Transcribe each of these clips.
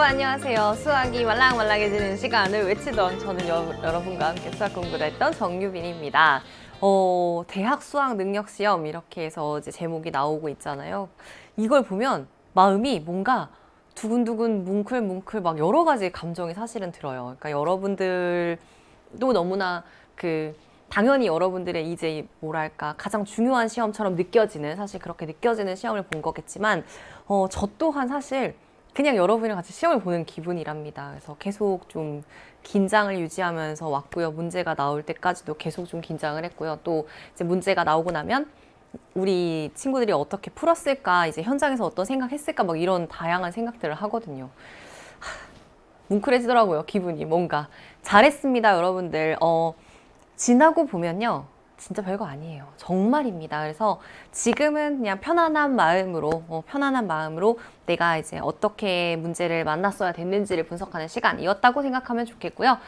안녕하세요. 수학이 말랑말랑해지는 시간을 외치던 저는 여러분과 함께 수학 공부를 했던 정유빈입니다. 대학 수학 능력 시험 이렇게 해서 이제 제목이 나오고 있잖아요. 이걸 보면 마음이 뭔가 두근두근 뭉클뭉클 막 여러 가지 감정이 사실은 들어요. 그러니까 여러분들도 너무나 당연히 여러분들의 이제 뭐랄까 가장 중요한 시험처럼 느껴지는, 사실 그렇게 느껴지는 시험을 본 거겠지만 저 또한 사실 그냥 여러분이랑 같이 시험을 보는 기분이랍니다. 그래서 계속 좀 긴장을 유지하면서 왔고요. 문제가 나올 때까지도 계속 좀 긴장을 했고요. 또 이제 문제가 나오고 나면 우리 친구들이 어떻게 풀었을까, 이제 현장에서 어떤 생각했을까, 막 이런 다양한 생각들을 하거든요. 뭉클해지더라고요. 기분이 뭔가 잘했습니다, 여러분들. 지나고 보면요, 진짜 별거 아니에요. 정말입니다. 그래서 지금은 그냥 편안한 마음으로 내가 이제 어떻게 문제를 만났어야 됐는지를 분석하는 시간이었다고 생각하면 좋겠고요.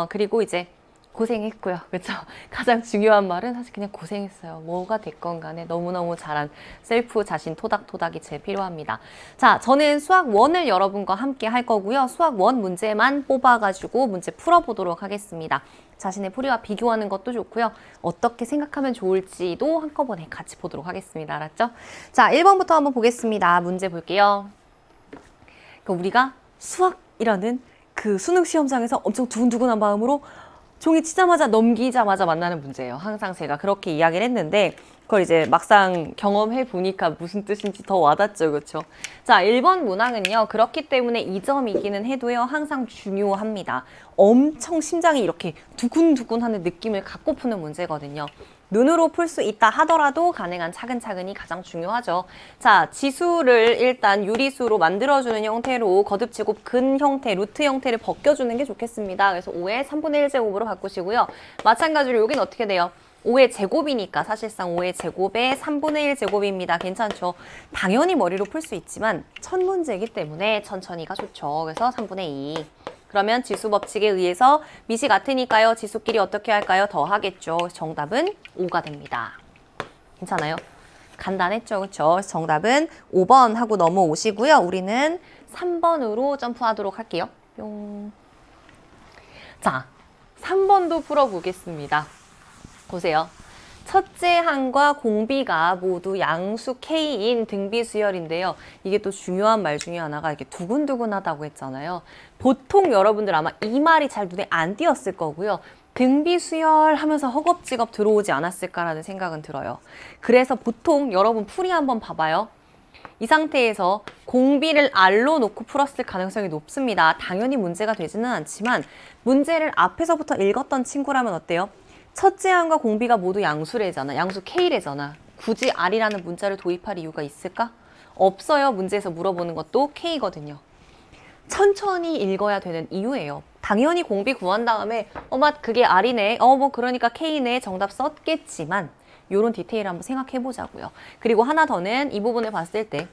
그리고 이제 고생했고요. 그렇죠? 가장 중요한 말은 사실 그냥 고생했어요. 뭐가 됐건 간에 너무너무 잘한 셀프 자신 토닥토닥이 제일 필요합니다. 자, 저는 수학 1을 여러분과 함께 할 거고요. 수학 1 문제만 뽑아가지고 문제 풀어보도록 하겠습니다. 자신의 풀이와 비교하는 것도 좋고요. 어떻게 생각하면 좋을지도 한꺼번에 같이 보도록 하겠습니다. 알았죠? 자, 1번부터 한번 보겠습니다. 문제 볼게요. 우리가 수학이라는 그 수능 시험장에서 엄청 두근두근한 마음으로 종이 치자마자 넘기자마자 만나는 문제예요. 항상 제가 그렇게 이야기를 했는데 그걸 이제 막상 경험해 보니까 무슨 뜻인지 더 와닿죠. 그렇죠? 자, 1번 문항은요. 그렇기 때문에 2점이기는 해도요. 항상 중요합니다. 엄청 심장이 이렇게 두근두근하는 느낌을 갖고 푸는 문제거든요. 눈으로 풀 수 있다 하더라도 가능한 차근차근이 가장 중요하죠. 자, 지수를 일단 유리수로 만들어주는 형태로 거듭제곱 근 형태, 루트 형태를 벗겨주는 게 좋겠습니다. 그래서 5의 3분의 1제곱으로 바꾸시고요. 마찬가지로 여긴 어떻게 돼요? 5의 제곱이니까 사실상 5의 제곱에 3분의 1제곱입니다. 괜찮죠? 당연히 머리로 풀 수 있지만 첫 문제이기 때문에 천천히가 좋죠. 그래서 3분의 2. 그러면 지수 법칙에 의해서 밑이 같으니까요. 지수끼리 어떻게 할까요? 더하겠죠. 정답은 5가 됩니다. 괜찮아요? 간단했죠. 그렇죠? 정답은 5번 하고 넘어오시고요. 우리는 3번으로 점프하도록 할게요. 뿅. 자, 3번도 풀어보겠습니다. 보세요. 첫째 항과 공비가 모두 양수 K인 등비수열인데요. 이게 또 중요한 말 중에 하나가 이렇게 두근두근하다고 했잖아요. 보통 여러분들 아마 이 말이 잘 눈에 안 띄었을 거고요. 등비수열 하면서 허겁지겁 들어오지 않았을까라는 생각은 들어요. 그래서 보통 여러분 풀이 한번 봐봐요. 이 상태에서 공비를 R로 놓고 풀었을 가능성이 높습니다. 당연히 문제가 되지는 않지만 문제를 앞에서부터 읽었던 친구라면 어때요? 첫째 항과 공비가 모두 양수래잖아. 양수 K래잖아. 굳이 R이라는 문자를 도입할 이유가 있을까? 없어요. 문제에서 물어보는 것도 K거든요. 천천히 읽어야 되는 이유예요. 당연히 공비 구한 다음에 그게 R이네. 그러니까 K네. 정답 썼겠지만 이런 디테일 한번 생각해 보자고요. 그리고 하나 더는 이 부분을 봤을 때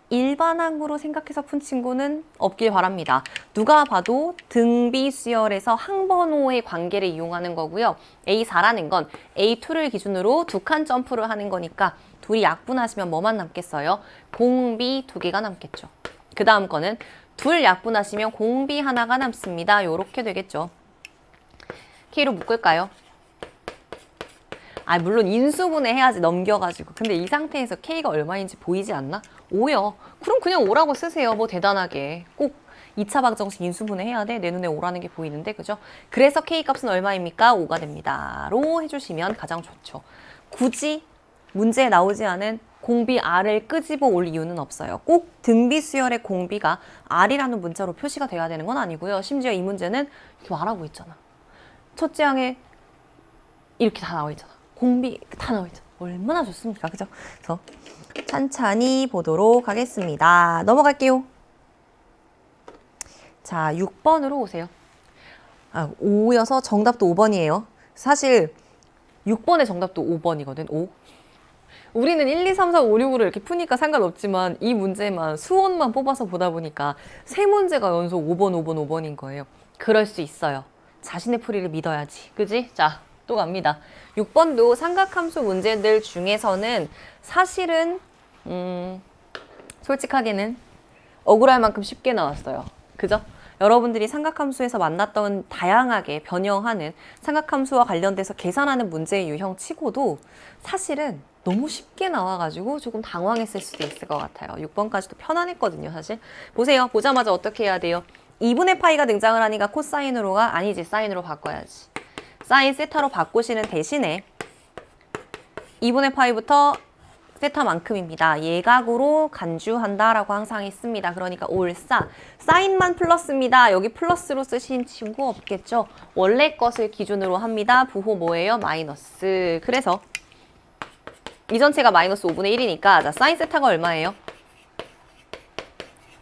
일반항으로 생각해서 푼 친구는 없길 바랍니다. 누가 봐도 등비수열에서 항번호의 관계를 이용하는 거고요. A4라는 건 A2를 기준으로 2칸 점프를 하는 거니까 둘이 약분하시면 뭐만 남겠어요? 공비 2개가 남겠죠. 그 다음 거는 둘 약분하시면 공비 하나가 남습니다. 요렇게 되겠죠. K로 묶을까요? 물론 인수분해 해야지 넘겨가지고. 근데 이 상태에서 K가 얼마인지 보이지 않나? 5요. 그럼 그냥 5라고 쓰세요. 뭐 대단하게. 꼭 2차 방정식 인수분해 해야 돼? 내 눈에 5라는 게 보이는데, 그죠? 그래서 K 값은 얼마입니까? 5가 됩니다. 로 해주시면 가장 좋죠. 굳이 문제에 나오지 않은 공비 R을 끄집어 올 이유는 없어요. 꼭 등비수열의 공비가 R이라는 문자로 표시가 돼야 되는 건 아니고요. 심지어 이 문제는 이렇게 말하고 있잖아. 첫째 항에 이렇게 다 나와 있잖아. 공비 다 나와 있잖아. 얼마나 좋습니까? 그죠? 그래서 찬찬히 보도록 하겠습니다. 넘어갈게요. 자, 6번으로 오세요. 5여서 정답도 5번이에요. 사실 6번의 정답도 5번이거든. 5. 우리는 1, 2, 3, 4, 5, 6으로 이렇게 푸니까 상관없지만 이 문제만 수원만 뽑아서 보다 보니까 세 문제가 연속 5번, 5번, 5번인 거예요. 그럴 수 있어요. 자신의 풀이를 믿어야지. 그지? 자, 또 갑니다. 6번도 삼각함수 문제들 중에서는 사실은 솔직하게는 억울할 만큼 쉽게 나왔어요. 그죠? 여러분들이 삼각함수에서 만났던 다양하게 변형하는 삼각함수와 관련돼서 계산하는 문제의 유형 치고도 사실은 너무 쉽게 나와가지고 조금 당황했을 수도 있을 것 같아요. 6번까지도 편안했거든요, 사실. 보세요. 보자마자 어떻게 해야 돼요? 2분의 파이가 등장을 하니까 코사인으로가 아니지, 사인으로 바꿔야지. 사인 세타로 바꾸시는 대신에 2분의 파이부터 세타만큼입니다. 예각으로 간주한다라고 항상 했습니다. 그러니까 올싸. 사인만 플러스입니다. 여기 플러스로 쓰신 친구 없겠죠? 원래 것을 기준으로 합니다. 부호 뭐예요? 마이너스. 그래서 이 전체가 마이너스 5분의 1이니까 자, 사인 세타가 얼마예요?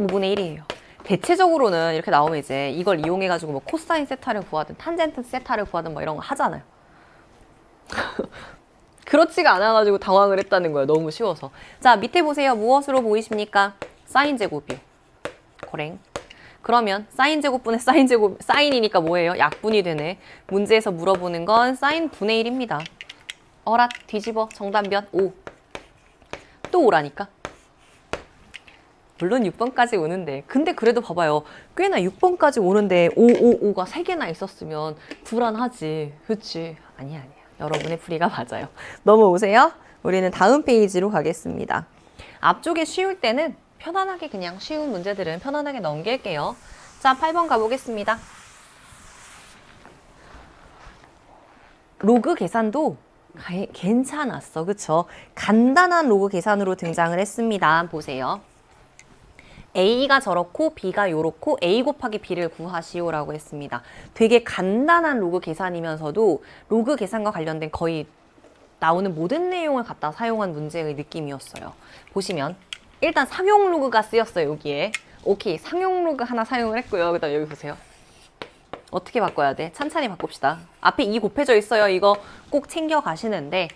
5분의 1이에요. 대체적으로는 이렇게 나오면 이제 이걸 이용해가지고 뭐 코사인 세타를 구하든 탄젠트 세타를 구하든 뭐 이런 거 하잖아요. 그렇지가 않아가지고 당황을 했다는 거예요. 너무 쉬워서. 자, 밑에 보세요. 무엇으로 보이십니까? 사인 제곱이요. 고랭. 그러면 사인 제곱분의 사인 제곱, 사인이니까 뭐예요? 약분이 되네. 문제에서 물어보는 건 사인 분의 1입니다. 어라, 뒤집어. 정답변 5. 또 5라니까. 물론 6번까지 오는데 근데 그래도 봐봐요. 꽤나 6번까지 오는데 5가 3개나 있었으면 불안하지. 그치? 아니야. 여러분의 풀이가 맞아요. 넘어오세요. 우리는 다음 페이지로 가겠습니다. 앞쪽에 쉬울 때는 편안하게 그냥 쉬운 문제들은 편안하게 넘길게요. 자, 8번 가보겠습니다. 로그 계산도 괜찮았어. 그쵸? 간단한 로그 계산으로 등장을 했습니다. 보세요. A가 저렇고 B가 요렇고 A 곱하기 B를 구하시오라고 했습니다. 되게 간단한 로그 계산이면서도 로그 계산과 관련된 거의 나오는 모든 내용을 갖다 사용한 문제의 느낌이었어요. 보시면 일단 상용 로그가 쓰였어요. 여기에. 오케이. 상용 로그 하나 사용을 했고요. 그 다음 여기 보세요. 어떻게 바꿔야 돼? 찬찬히 바꿉시다. 앞에 2 곱해져 있어요. 이거 꼭 챙겨 가시는데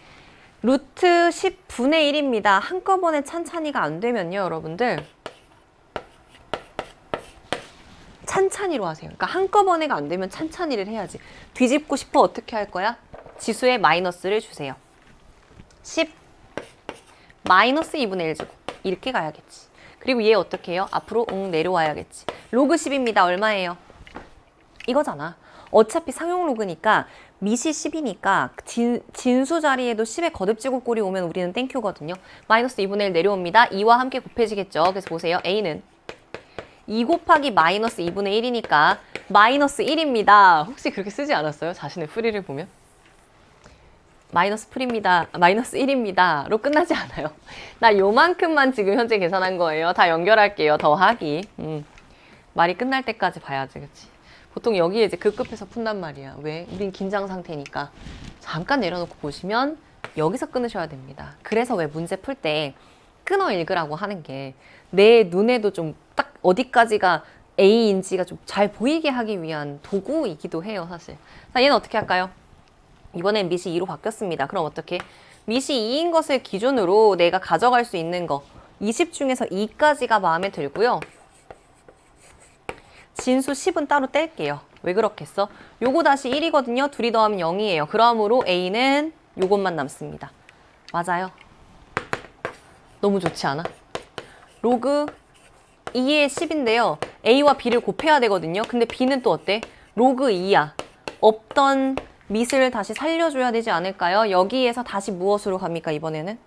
루트 10분의 1입니다. 한꺼번에 찬찬히가 안 되면요. 여러분들 찬찬히로 하세요. 그러니까 한꺼번에가 안 되면 찬찬히를 해야지. 뒤집고 싶어 어떻게 할 거야? 지수에 마이너스를 주세요. 10 마이너스 2분의 1 제곱 이렇게 가야겠지. 그리고 얘 어떻게 해요? 앞으로 내려와야겠지. 로그 10입니다. 얼마예요? 이거잖아. 어차피 상용 로그니까 미시 10이니까 진수 자리에도 10의 거듭 제곱꼴이 오면 우리는 땡큐거든요. 마이너스 2분의 1 내려옵니다. 2와 함께 곱해지겠죠. 그래서 보세요. A는 2 곱하기 마이너스 2분의 1이니까 마이너스 1입니다. 혹시 그렇게 쓰지 않았어요? 자신의 풀이를 보면? 마이너스 풀입니다. 마이너스 1입니다. 로 끝나지 않아요. 나 요만큼만 지금 현재 계산한 거예요. 다 연결할게요. 더하기. 말이 끝날 때까지 봐야지. 그치? 보통 여기에 이제 급급해서 푼단 말이야. 왜? 우린 긴장 상태니까. 잠깐 내려놓고 보시면 여기서 끊으셔야 됩니다. 그래서 왜 문제 풀 때 끊어 읽으라고 하는 게 내 눈에도 좀 딱 어디까지가 A인지가 좀 잘 보이게 하기 위한 도구이기도 해요, 사실. 자, 얘는 어떻게 할까요? 이번엔 미시 2로 바뀌었습니다. 그럼 어떻게? 미시 2인 것을 기준으로 내가 가져갈 수 있는 거 20 중에서 2까지가 마음에 들고요. 진수 10은 따로 뗄게요. 왜 그렇겠어? 요거 다시 1이거든요. 둘이 더하면 0이에요. 그러므로 A는 요것만 남습니다. 맞아요. 너무 좋지 않아? 로그 2의 10인데요. A와 B를 곱해야 되거든요. 근데 B는 또 어때? 로그 2야. 없던 밑을 다시 살려줘야 되지 않을까요? 여기에서 다시 무엇으로 갑니까, 이번에는?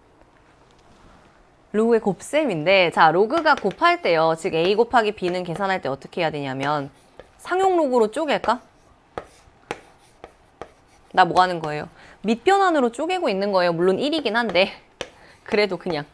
로그의 곱셈인데, 자, 로그가 곱할 때요. 즉, A 곱하기 B는 계산할 때 어떻게 해야 되냐면, 상용 로그로 쪼갤까? 나 뭐 하는 거예요? 밑변환으로 쪼개고 있는 거예요. 물론 1이긴 한데, 그래도 그냥.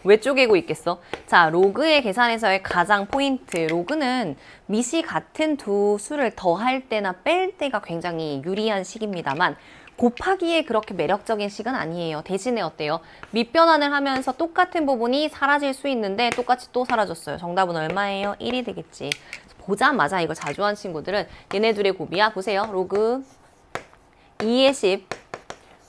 왜 쪼개고 있겠어? 자, 로그의 계산에서의 가장 포인트. 로그는 밑이 같은 두 수를 더할 때나 뺄 때가 굉장히 유리한 식입니다만 곱하기에 그렇게 매력적인 식은 아니에요. 대신에 어때요? 밑변환을 하면서 똑같은 부분이 사라질 수 있는데 똑같이 또 사라졌어요. 정답은 얼마예요? 1이 되겠지. 보자마자 이거 자주 한 친구들은 얘네 둘의 곱이야. 보세요. 로그 2의 10.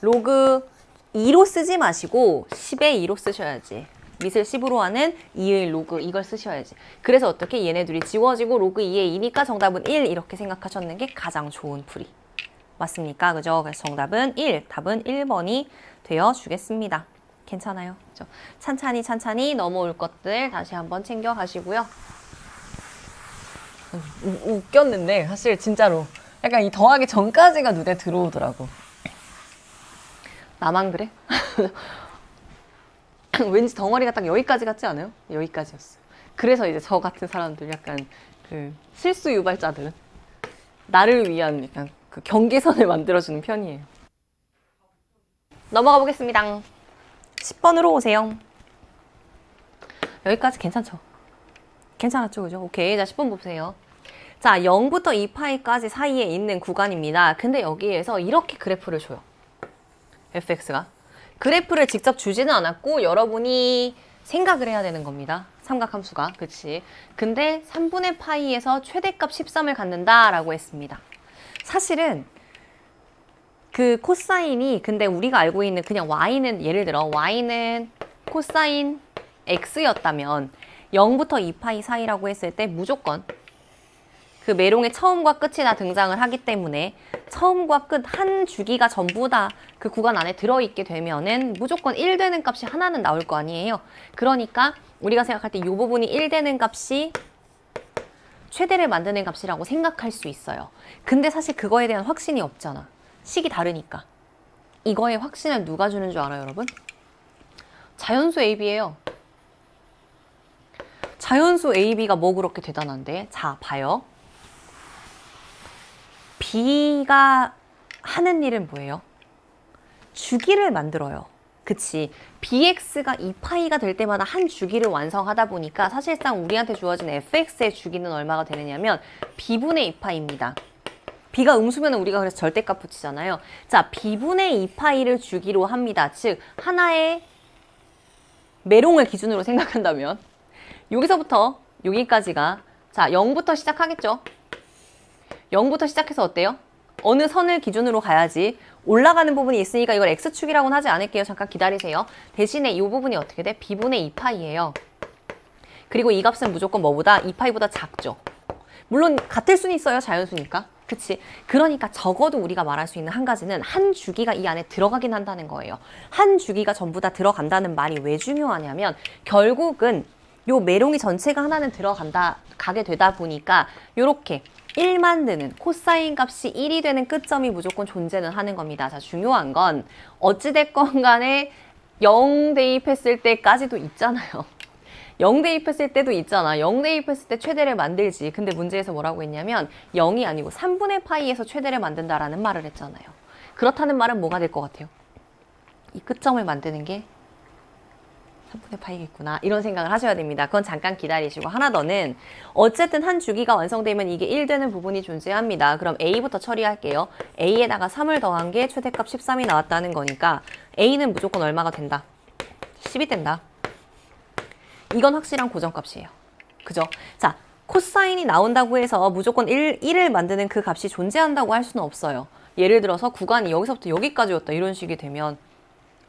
로그 2로 쓰지 마시고 10의 2로 쓰셔야지. 밑을 10으로 하는 2의 로그 이걸 쓰셔야지. 그래서 어떻게 얘네 둘이 지워지고 로그 2의 2니까 정답은 1 이렇게 생각하셨는 게 가장 좋은 풀이. 맞습니까? 그죠? 그래서 정답은 1. 답은 1번이 되어 주겠습니다. 괜찮아요. 그죠? 찬찬히 넘어올 것들 다시 한번 챙겨 가시고요. 웃겼는데 사실 진짜로 약간 이 더하기 전까지가 눈에 들어오더라고. 나만 그래? 왠지 덩어리가 딱 여기까지 같지 않아요? 여기까지였어. 그래서 이제 저 같은 사람들 약간 그 실수 유발자들은 나를 위한 약간 그 경계선을 만들어주는 편이에요. 넘어가 보겠습니다. 10번으로 오세요. 여기까지 괜찮죠? 괜찮았죠? 그죠? 오케이. 자, 10번 보세요. 자, 0부터 2파이까지 사이에 있는 구간입니다. 근데 여기에서 이렇게 그래프를 줘요. fx가. 그래프를 직접 주지는 않았고 여러분이 생각을 해야 되는 겁니다. 삼각함수가. 그치? 근데 3분의 파이에서 최대값 13을 갖는다라고 했습니다. 사실은 그 코사인이 근데 우리가 알고 있는 그냥 y는 예를 들어 y는 코사인 x였다면 0부터 2파이 사이라고 했을 때 무조건 그 메롱의 처음과 끝이 다 등장을 하기 때문에 처음과 끝 한 주기가 전부 다 그 구간 안에 들어있게 되면은 무조건 1 되는 값이 하나는 나올 거 아니에요. 그러니까 우리가 생각할 때 이 부분이 1 되는 값이 최대를 만드는 값이라고 생각할 수 있어요. 근데 사실 그거에 대한 확신이 없잖아. 식이 다르니까. 이거의 확신을 누가 주는 줄 알아요, 여러분? 자연수 AB예요. 자연수 AB가 뭐 그렇게 대단한데? 자, 봐요. B가 하는 일은 뭐예요? 주기를 만들어요. 그치? BX가 2파이가 될 때마다 한 주기를 완성하다 보니까 사실상 우리한테 주어진 fx의 주기는 얼마가 되느냐면 B분의 2파이입니다. B가 음수면 우리가 그래서 절대값 붙이잖아요. 자, B분의 2파이를 주기로 합니다. 즉, 하나의 메롱을 기준으로 생각한다면 여기서부터 여기까지가 자 0부터 시작하겠죠. 0부터 시작해서 어때요? 어느 선을 기준으로 가야지 올라가는 부분이 있으니까 이걸 x축이라고는 하지 않을게요. 잠깐 기다리세요. 대신에 이 부분이 어떻게 돼? b분의 2파이예요. 그리고 이 값은 무조건 뭐보다? 2파이보다 작죠. 물론 같을 수는 있어요. 자연수니까. 그치? 그러니까 적어도 우리가 말할 수 있는 한 가지는 한 주기가 이 안에 들어가긴 한다는 거예요. 한 주기가 전부 다 들어간다는 말이 왜 중요하냐면 결국은 요 메롱이 전체가 하나는 가게 되다 보니까 요렇게 1 만드는 코사인 값이 1이 되는 끝점이 무조건 존재는 하는 겁니다. 자, 중요한 건 어찌됐건 간에 0 대입했을 때까지도 있잖아요. 0 대입했을 때도 있잖아. 0 대입했을 때 최대를 만들지. 근데 문제에서 뭐라고 했냐면 0이 아니고 3분의 파이에서 최대를 만든다라는 말을 했잖아요. 그렇다는 말은 뭐가 될 것 같아요? 이 끝점을 만드는 게 3분의 파이겠구나. 이런 생각을 하셔야 됩니다. 그건 잠깐 기다리시고 하나 더는 어쨌든 한 주기가 완성되면 이게 1 되는 부분이 존재합니다. 그럼 A부터 처리할게요. A에다가 3을 더한 게 최대값 13이 나왔다는 거니까 A는 무조건 얼마가 된다? 10이 된다. 이건 확실한 고정값이에요. 그죠? 자, 코사인이 나온다고 해서 무조건 1을 만드는 그 값이 존재한다고 할 수는 없어요. 예를 들어서 구간이 여기서부터 여기까지였다. 이런 식이 되면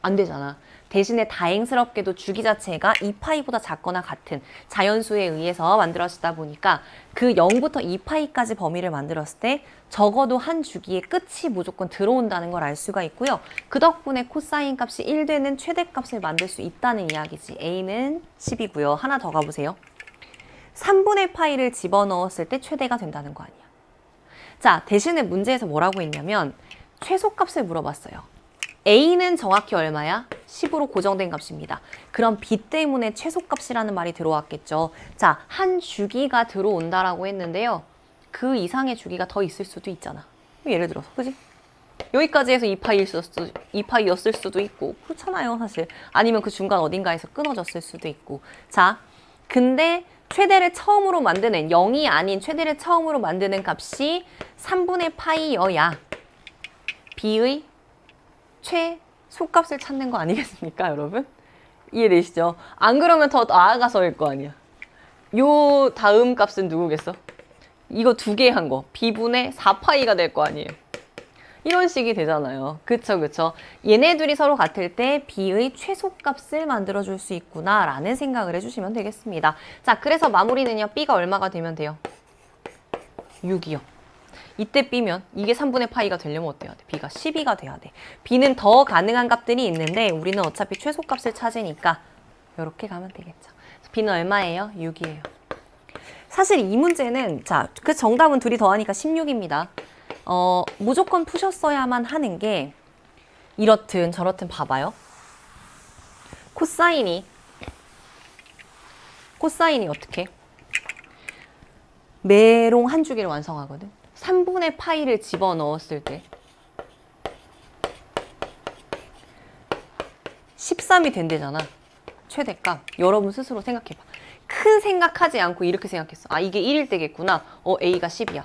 안 되잖아. 대신에 다행스럽게도 주기 자체가 2파이보다 작거나 같은 자연수에 의해서 만들어지다 보니까 그 0부터 2파이까지 범위를 만들었을 때 적어도 한 주기의 끝이 무조건 들어온다는 걸 알 수가 있고요. 그 덕분에 코사인 값이 1 되는 최대값을 만들 수 있다는 이야기지. A는 10이고요. 하나 더 가보세요. 3분의 파이를 집어넣었을 때 최대가 된다는 거 아니야. 자, 대신에 문제에서 뭐라고 했냐면 최소값을 물어봤어요. A는 정확히 얼마야? 10으로 고정된 값입니다. 그럼 B 때문에 최소값이라는 말이 들어왔겠죠. 자, 한 주기가 들어온다라고 했는데요. 그 이상의 주기가 더 있을 수도 있잖아. 예를 들어서, 그지? 여기까지 해서 2파이였을 수도 있고 그렇잖아요, 사실. 아니면 그 중간 어딘가에서 끊어졌을 수도 있고. 자, 근데 최대를 처음으로 만드는 0이 아닌 최대를 처음으로 만드는 값이 3분의 파이여야 B의 최소값을 찾는 거 아니겠습니까, 여러분? 이해되시죠? 안 그러면 더 나아가서일 거 아니야. 요 다음 값은 누구겠어? 이거 두 개 한 거. B분의 4파이가 될 거 아니에요. 이런 식이 되잖아요. 그쵸, 그쵸. 얘네 둘이 서로 같을 때 B의 최소값을 만들어줄 수 있구나 라는 생각을 해주시면 되겠습니다. 자, 그래서 마무리는요. B가 얼마가 되면 돼요? 6이요. 이때 B면 이게 3분의 파이가 되려면 어때야 돼? B가 12가 돼야 돼. B는 더 가능한 값들이 있는데 우리는 어차피 최소값을 찾으니까 이렇게 가면 되겠죠. B는 얼마예요? 6이에요. 사실 이 문제는 자, 그 정답은 둘이 더하니까 16입니다. 무조건 푸셨어야만 하는 게 이렇든 저렇든 봐봐요. 코사인이 어떻게? 메롱 한 주기를 완성하거든. 3분의 파이를 집어넣었을 때 13이 된대잖아. 최대값. 여러분 스스로 생각해봐. 큰 생각하지 않고 이렇게 생각했어. 아, 이게 1일 때겠구나. A가 10이야.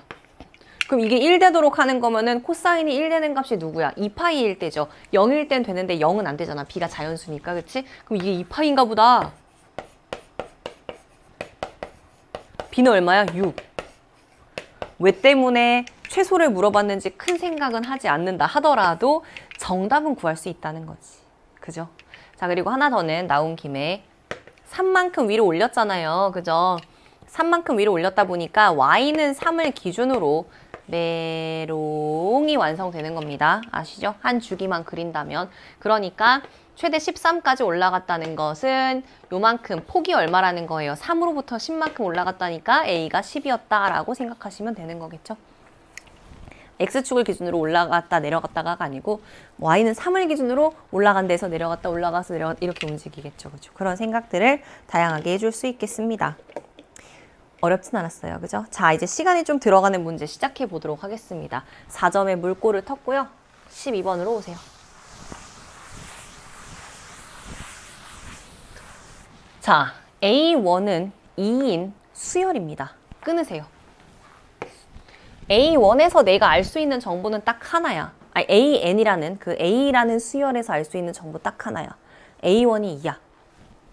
그럼 이게 1 되도록 하는 거면은 코사인이 1 되는 값이 누구야? 2파이일 때죠. 0일 땐 되는데 0은 안 되잖아. B가 자연수니까. 그치? 그럼 이게 2파이인가 보다. B는 얼마야? 6. 왜 때문에 최소를 물어봤는지 큰 생각은 하지 않는다 하더라도 정답은 구할 수 있다는 거지. 그죠? 자, 그리고 하나 더는 나온 김에 3만큼 위로 올렸잖아요. 그죠? 3만큼 위로 올렸다 보니까 y는 3을 기준으로 메롱이 완성되는 겁니다. 아시죠? 한 주기만 그린다면. 그러니까 최대 13까지 올라갔다는 것은 요만큼 폭이 얼마라는 거예요. 3으로부터 10만큼 올라갔다니까 A가 10이었다라고 생각하시면 되는 거겠죠. X축을 기준으로 올라갔다 내려갔다가 아니고 Y는 3을 기준으로 올라간 데서 내려갔다 올라가서 내려갔다 이렇게 움직이겠죠. 그죠? 그런 생각들을 다양하게 해줄 수 있겠습니다. 어렵진 않았어요. 그죠? 자, 이제 시간이 좀 들어가는 문제 시작해 보도록 하겠습니다. 4점에 물꼬를 텄고요. 12번으로 오세요. 자, A1은 2인 수열입니다. 끊으세요. A1에서 내가 알 수 있는 정보는 딱 하나야. 아니, AN이라는 그 A라는 수열에서 알 수 있는 정보 딱 하나야. A1이 2야.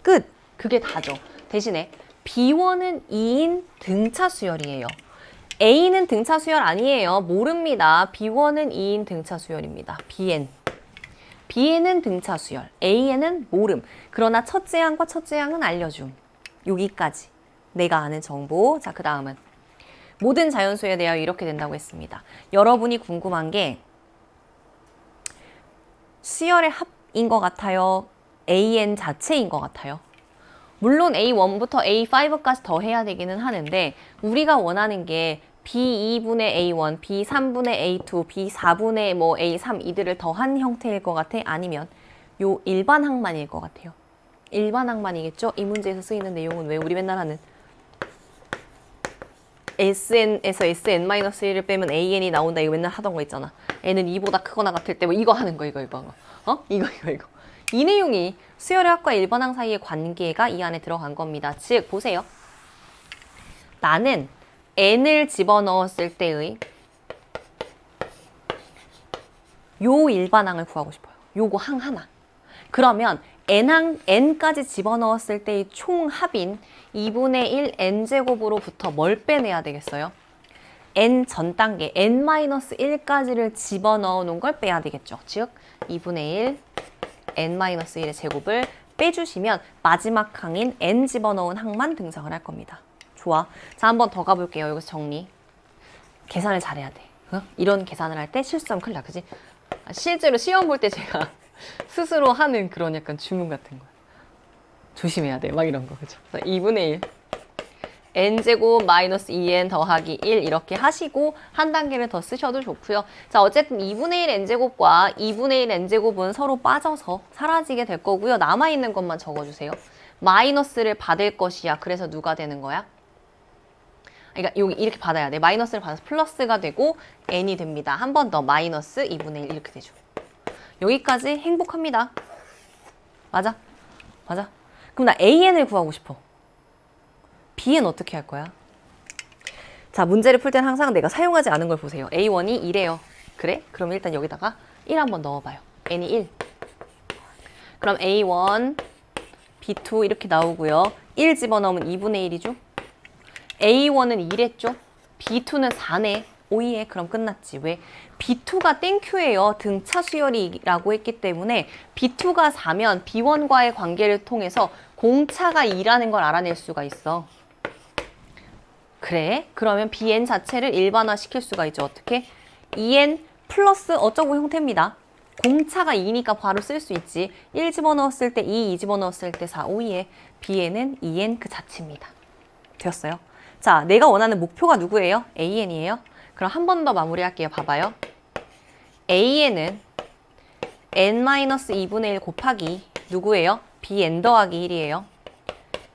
끝! 그게 다죠. 대신에 B1은 2인 등차 수열이에요. A는 등차 수열 아니에요. 모릅니다. B1은 2인 등차 수열입니다. Bn은 등차 수열, An은 모름. 그러나 첫째 항과 첫째 항은 알려줌. 여기까지 내가 아는 정보. 자, 그 다음은 모든 자연수에 대하여 이렇게 된다고 했습니다. 여러분이 궁금한 게 수열의 합인 것 같아요? AN 자체인 것 같아요? 물론 A1부터 A5까지 더 해야 되기는 하는데 우리가 원하는 게 B2분의 A1, B3분의 A2, B4분의 뭐 A3 이들을 더한 형태일 것 같아? 아니면 요 일반 항만일 것 같아요? 일반 항만이겠죠? 이 문제에서 쓰이는 내용은 왜 우리 맨날 하는 SN에서 SN-1을 빼면 AN이 나온다 이거 맨날 하던 거 있잖아. N은 2보다 크거나 같을 때 뭐 이거 하는 거 이거. 이거. 이 내용이 수열의 합과 일반항 사이의 관계가 이 안에 들어간 겁니다. 즉 보세요. 나는 n을 집어넣었을 때의 요 일반항을 구하고 싶어요. 요거 항 하나. 그러면 n까지 집어넣었을 때의 총합인 2분의 1 n제곱으로부터 뭘 빼내야 되겠어요? n 전 단계, n-1까지를 집어넣어 놓은 걸 빼야 되겠죠. 즉 2분의 1 n-1의 제곱을 빼주시면 마지막 항인 n 집어넣은 항만 등장을 할 겁니다. 좋아. 자, 한 번 더 가볼게요. 여기서 정리. 계산을 잘해야 돼. 이런 계산을 할 때 실수하면 큰일 나, 그지? 실제로 시험 볼 때 제가 스스로 하는 그런 약간 주문 같은 거. 조심해야 돼. 막 이런 거, 그죠? 2분의 1. n제곱 마이너스 2n 더하기 1 이렇게 하시고 한 단계를 더 쓰셔도 좋고요. 자, 어쨌든 2분의 1 n제곱과 2분의 1 n제곱은 서로 빠져서 사라지게 될 거고요. 남아있는 것만 적어주세요. 마이너스를 받을 것이야. 그래서 누가 되는 거야? 그러니까 여기 이렇게 받아야 돼. 마이너스를 받아서 플러스가 되고 n이 됩니다. 한 번 더 마이너스 2분의 1 이렇게 되죠. 여기까지 행복합니다. 맞아? 그럼 나 an을 구하고 싶어. b는 어떻게 할 거야? 자, 문제를 풀 때는 항상 내가 사용하지 않은 걸 보세요. A1이 1이에요. 그래? 그럼 일단 여기다가 1 한번 넣어봐요. n이 1. 그럼 A1, B2 이렇게 나오고요. 1 집어넣으면 2분의 1이죠. A1은 2랬죠. B2는 4네. 오예. 그럼 끝났지. 왜? B2가 땡큐예요. 등차 수열이라고 했기 때문에 B2가 4면 B1과의 관계를 통해서 공차가 2라는 걸 알아낼 수가 있어. 그래? 그러면 bn 자체를 일반화 시킬 수가 있죠. 어떻게? 2n 플러스 어쩌고 형태입니다. 공차가 2니까 바로 쓸 수 있지. 1 집어넣었을 때 2, 2 집어넣었을 때 4, 5, 2에 bn은 2n 그 자체입니다. 되었어요? 자, 내가 원하는 목표가 누구예요? an이에요. 그럼 한 번 더 마무리할게요. 봐봐요. an은 n-2분의 1 곱하기 누구예요? bn 더하기 1이에요.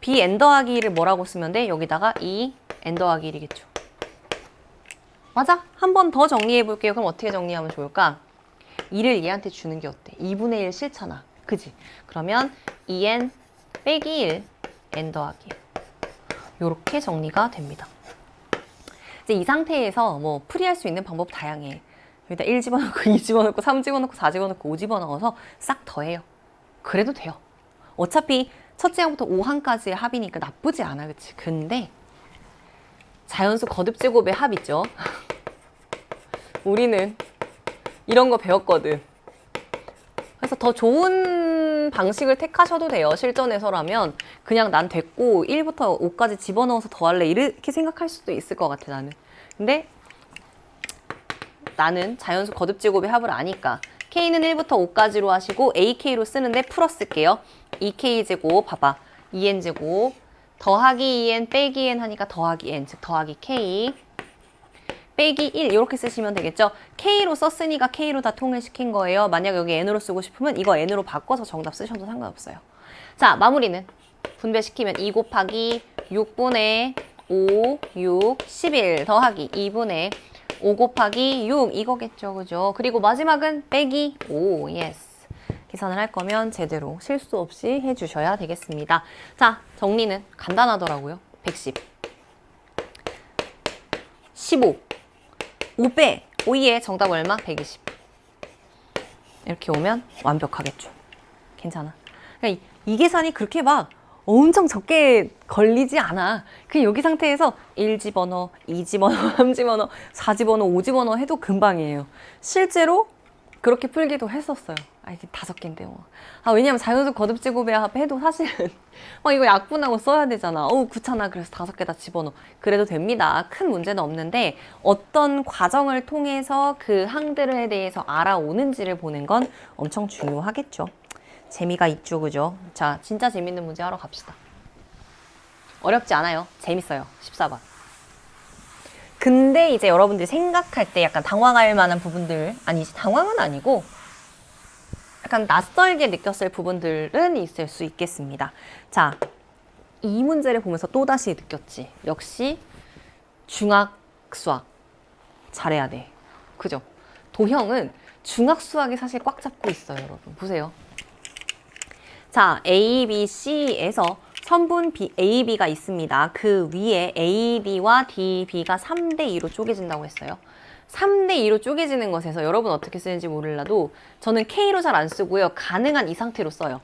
bn 더하기 1을 뭐라고 쓰면 돼? 여기다가 2n 더하기 1이겠죠. 맞아? 한 번 더 정리해 볼게요. 그럼 어떻게 정리하면 좋을까? 2를 얘한테 주는 게 어때? 2분의 1 싫잖아. 그지? 그러면 2n 빼기 1, n 더하기 1. 요렇게 정리가 됩니다. 이제 이 상태에서 뭐 풀이할 수 있는 방법 다양해. 여기다 1 집어넣고 2 집어넣고 3 집어넣고 4 집어넣고 5 집어넣어서 싹 더해요. 그래도 돼요. 어차피 첫째 항부터 5항까지의 합이니까 나쁘지 않아. 그치? 근데 자연수 거듭제곱의 합 있죠? 우리는 이런 거 배웠거든. 그래서 더 좋은 방식을 택하셔도 돼요. 실전에서라면 그냥 난 됐고 1부터 5까지 집어넣어서 더할래 이렇게 생각할 수도 있을 것 같아 나는. 근데 나는 자연수 거듭제곱의 합을 아니까 K는 1부터 5까지로 하시고 AK로 쓰는데 풀어쓸게요. 2K제곱 봐봐. 2N제곱 더하기 2N 빼기 N 하니까 더하기 N 즉 더하기 K 빼기 1 이렇게 쓰시면 되겠죠. K로 썼으니까 K로 다 통일시킨 거예요. 만약 여기 N으로 쓰고 싶으면 이거 N으로 바꿔서 정답 쓰셔도 상관없어요. 자, 마무리는 분배시키면 2 곱하기 6분의 5, 6, 11 더하기 2분의 5 곱하기 6 이거겠죠. 그죠? 그리고 마지막은 빼기 5. 예스. 계산을 할 거면 제대로 실수 없이 해주셔야 되겠습니다. 자, 정리는 간단하더라고요. 110 15 5빼 5에 정답 얼마? 120 이렇게 오면 완벽하겠죠. 괜찮아. 그러니까 이 계산이 그렇게 막 엄청 적게 걸리지 않아. 그냥 여기 상태에서 1 집어넣어, 2 집어넣어, 3 집어넣어, 4 집어넣어, 5 집어넣어 해도 금방이에요. 실제로 그렇게 풀기도 했었어요. 아, 이게 5개인데 뭐. 아, 왜냐면 자연수 거듭제곱의 합 해도 사실은 막 이거 약분하고 써야 되잖아. 어우, 귀찮아. 그래서 5개 다 집어넣어. 그래도 됩니다. 큰 문제는 없는데 어떤 과정을 통해서 그 항들에 대해서 알아오는지를 보는 건 엄청 중요하겠죠. 재미가 있죠, 그죠? 자, 진짜 재밌는 문제 하러 갑시다. 어렵지 않아요. 재밌어요. 14번. 근데 이제 여러분들이 생각할 때 약간 당황할 만한 부분들, 아니지, 당황은 아니고 약간 낯설게 느꼈을 부분들은 있을 수 있겠습니다. 자, 이 문제를 보면서 또다시 느꼈지. 역시 중학 수학 잘해야 돼. 그죠? 도형은 중학 수학이 사실 꽉 잡고 있어요, 여러분. 보세요. 자, A, B, C에서 선분 A, B가 있습니다. 그 위에 A, B와 D, B가 3대2로 쪼개진다고 했어요. 3대2로 쪼개지는 것에서 여러분 어떻게 쓰는지 몰라도 저는 K로 잘 안 쓰고요. 가능한 이 상태로 써요.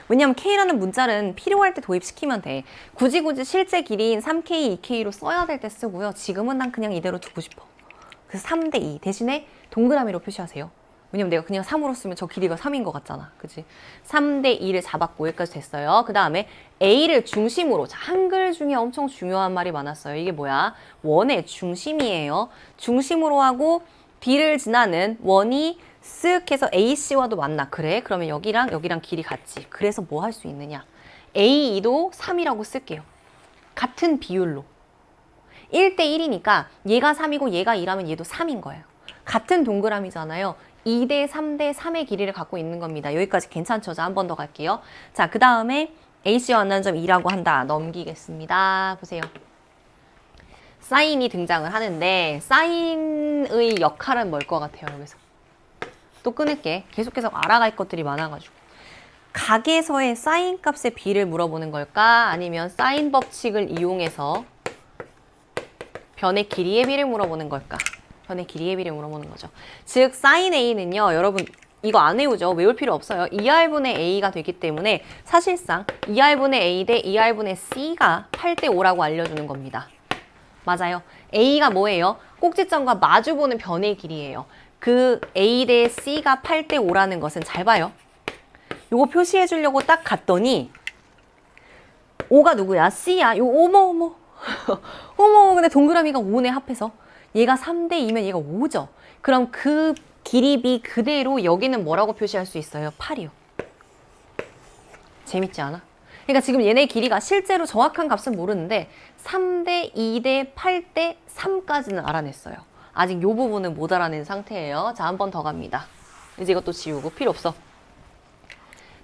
왜냐면 K라는 문자는 필요할 때 도입시키면 돼. 굳이 실제 길이인 3K, 2K로 써야 될 때 쓰고요. 지금은 난 그냥 이대로 두고 싶어. 그래서 3대2 대신에 동그라미로 표시하세요. 왜냐면 내가 그냥 3으로 쓰면 저 길이가 3인 것 같잖아. 그치? 3대2를 잡았고 여기까지 됐어요. 그 다음에 A를 중심으로. 자, 한글 중에 엄청 중요한 말이 많았어요. 이게 뭐야? 원의 중심이에요. 중심으로 하고 D를 지나는 원이 쓱 해서 AC와도 만나. 그래? 그러면 여기랑 길이 같지. 그래서 뭐 할 수 있느냐? A2도 3이라고 쓸게요. 같은 비율로. 1대1이니까 얘가 3이고 얘가 2라면 얘도 3인 거예요. 같은 동그라미잖아요. 2대 3대 3의 길이를 갖고 있는 겁니다. 여기까지 괜찮죠? 자, 한 번 더 갈게요. 자, 그 다음에 AC와 만나는 점 2라고 한다. 넘기겠습니다. 보세요. 사인이 등장을 하는데 사인의 역할은 뭘 것 같아요? 여기서. 또 끊을게. 계속해서 알아갈 것들이 많아가지고. 각에서의 사인 값의 비를 물어보는 걸까? 아니면 사인 법칙을 이용해서 변의 길이의 비를 물어보는 걸까? 변의 길이의 비를 물어보는 거죠. 즉 사인 A는요. 여러분 이거 안 외우죠? 외울 필요 없어요. 2R분의 A가 되기 때문에 사실상 2R분의 A 대 2R분의 C가 8대5라고 알려주는 겁니다. 맞아요. A가 뭐예요? 꼭지점과 마주보는 변의 길이에요. 그 A 대 C가 8대5라는 것은 잘 봐요. 요거 표시해 주려고 딱 갔더니 5가 누구야? C야. 요 어머 어머, 근데 동그라미가 5네, 합해서. 얘가 3대 2면 얘가 5죠. 그럼 그 길이 그대로 여기는 뭐라고 표시할 수 있어요? 8이요. 재밌지 않아? 그러니까 지금 얘네 길이가 실제로 정확한 값은 모르는데 3대 2대 8대 3까지는 알아냈어요. 아직 이 부분은 못 알아낸 상태예요. 자, 한 번 더 갑니다. 이제 이것도 지우고 필요 없어.